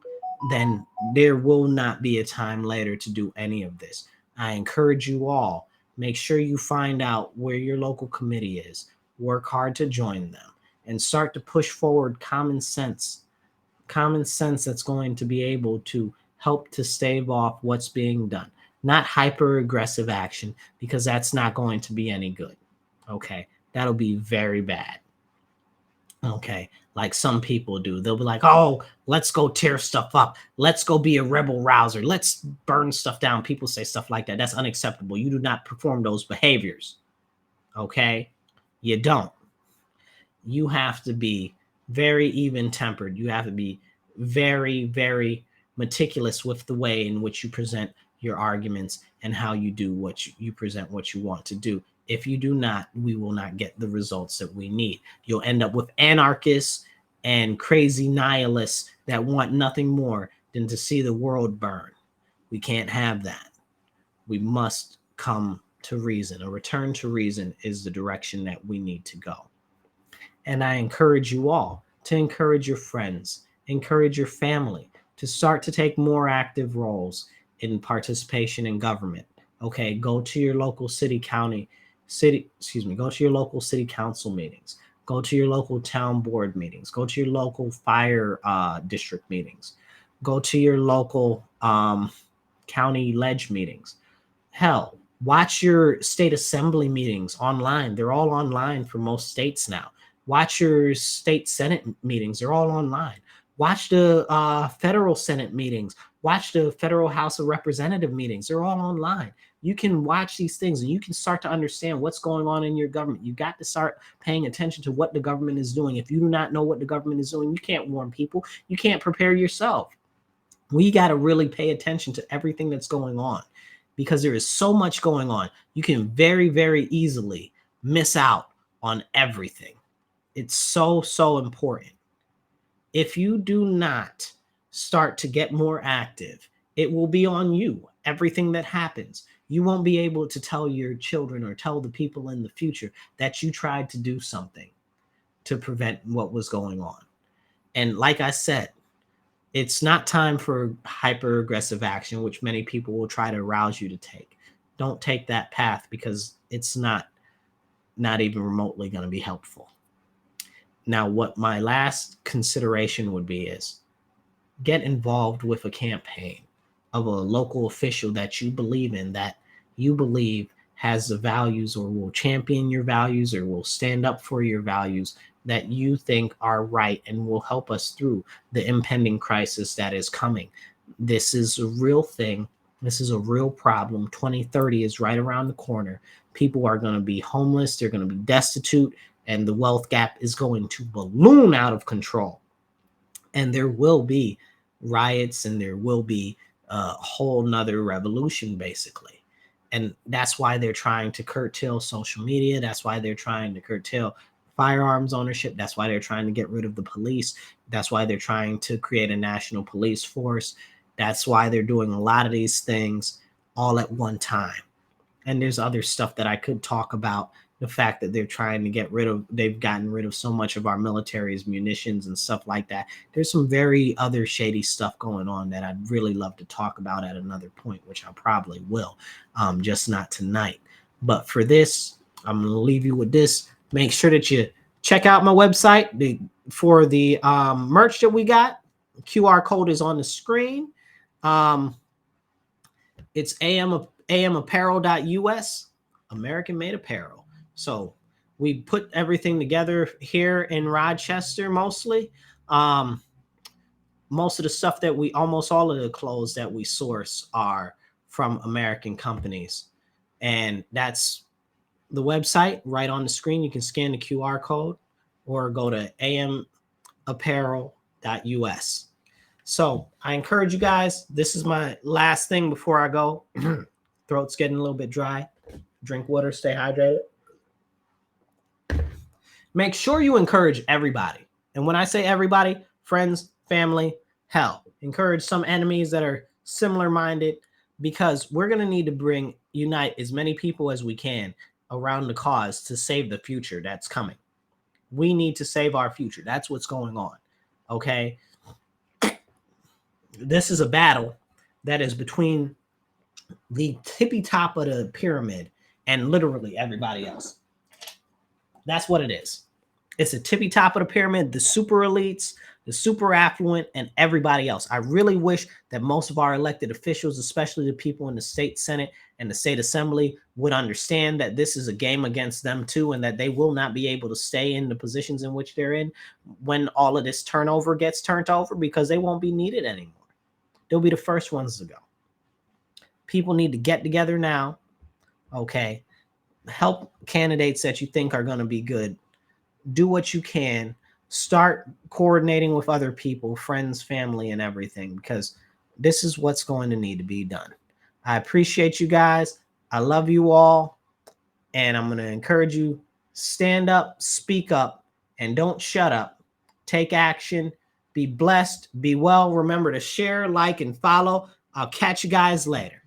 then there will not be a time later to do any of this. I encourage you all, make sure you find out where your local committee is, work hard to join them, and start to push forward common sense that's going to be able to help to stave off what's being done, not hyper aggressive action, because that's not going to be any good. Okay, that'll be very bad. Okay, like some people do. They'll be like, oh, let's go tear stuff up. Let's go be a rebel rouser. Let's burn stuff down. People say stuff like that. That's unacceptable. You do not perform those behaviors. Okay, you don't. You have to be very even tempered. You have to be very, very meticulous with the way in which you present your arguments and how you do what you present what you want to do. If you do not, we will not get the results that we need. You'll end up with anarchists and crazy nihilists that want nothing more than to see the world burn. We can't have that. We must come to reason. A return to reason is the direction that we need to go. And I encourage you all to encourage your friends, encourage your family to start to take more active roles in participation in government. Okay, go to your local go to your local city council meetings, go to your local town board meetings, go to your local fire district meetings, go to your local county ledge meetings. Hell, watch your state assembly meetings online. They're all online for most states now. Watch your state Senate meetings. They're all online. Watch the federal Senate meetings. Watch the federal House of Representative meetings. They're all online. You can watch these things and you can start to understand what's going on in your government. You got to start paying attention to what the government is doing. If you do not know what the government is doing, you can't warn people. You can't prepare yourself. We got to really pay attention to everything that's going on, because there is so much going on. You can very, very easily miss out on everything. It's so, so important. If you do not start to get more active, it will be on you. Everything that happens, you won't be able to tell your children or tell the people in the future that you tried to do something to prevent what was going on. And like I said, it's not time for hyper aggressive action, which many people will try to arouse you to take. Don't take that path, because it's not even remotely going to be helpful. Now, what my last consideration would be is get involved with a campaign of a local official that you believe in, that you believe has the values or will champion your values or will stand up for your values that you think are right and will help us through the impending crisis that is coming. This is a real thing. This is a real problem. 2030 is right around the corner. People are going to be homeless. They're going to be destitute, and the wealth gap is going to balloon out of control. And there will be riots, and there will be a whole nother revolution, basically. And that's why they're trying to curtail social media. That's why they're trying to curtail firearms ownership. That's why they're trying to get rid of the police. That's why they're trying to create a national police force. That's why they're doing a lot of these things all at one time. And there's other stuff that I could talk about. The fact that they've gotten rid of so much of our military's munitions and stuff like that. There's some very other shady stuff going on that I'd really love to talk about at another point, which I probably will, just not tonight. But for this, I'm going to leave you with this. Make sure that you check out my website for the merch that we got. QR code is on the screen. It's amapparel.us, American made apparel. So we put everything together here in Rochester mostly. Most of the stuff that almost all of the clothes that we source are from American companies. And that's the website right on the screen. You can scan the QR code or go to amapparel.us. So I encourage you guys. This is my last thing before I go. Throat's getting a little bit dry. Drink water, stay hydrated. Make sure you encourage everybody. And when I say everybody, friends, family, hell, encourage some enemies that are similar minded, because we're going to need to unite as many people as we can around the cause to save the future that's coming. We need to save our future. That's what's going on. Okay. This is a battle that is between the tippy top of the pyramid and literally everybody else. That's what it is. It's a tippy top of the pyramid, the super elites, the super affluent, and everybody else. I really wish that most of our elected officials, especially the people in the state Senate and the state assembly, would understand that this is a game against them too, and that they will not be able to stay in the positions in which they're in when all of this turnover gets turned over, because they won't be needed anymore. They'll be the first ones to go. People need to get together now. Okay. Help candidates that you think are going to be good. Do what you can. Start coordinating with other people, friends, family, and everything, because this is what's going to need to be done. I appreciate you guys. I love you all. And I'm going to encourage you, stand up, speak up, and don't shut up. Take action. Be blessed. Be well. Remember to share, like, and follow. I'll catch you guys later.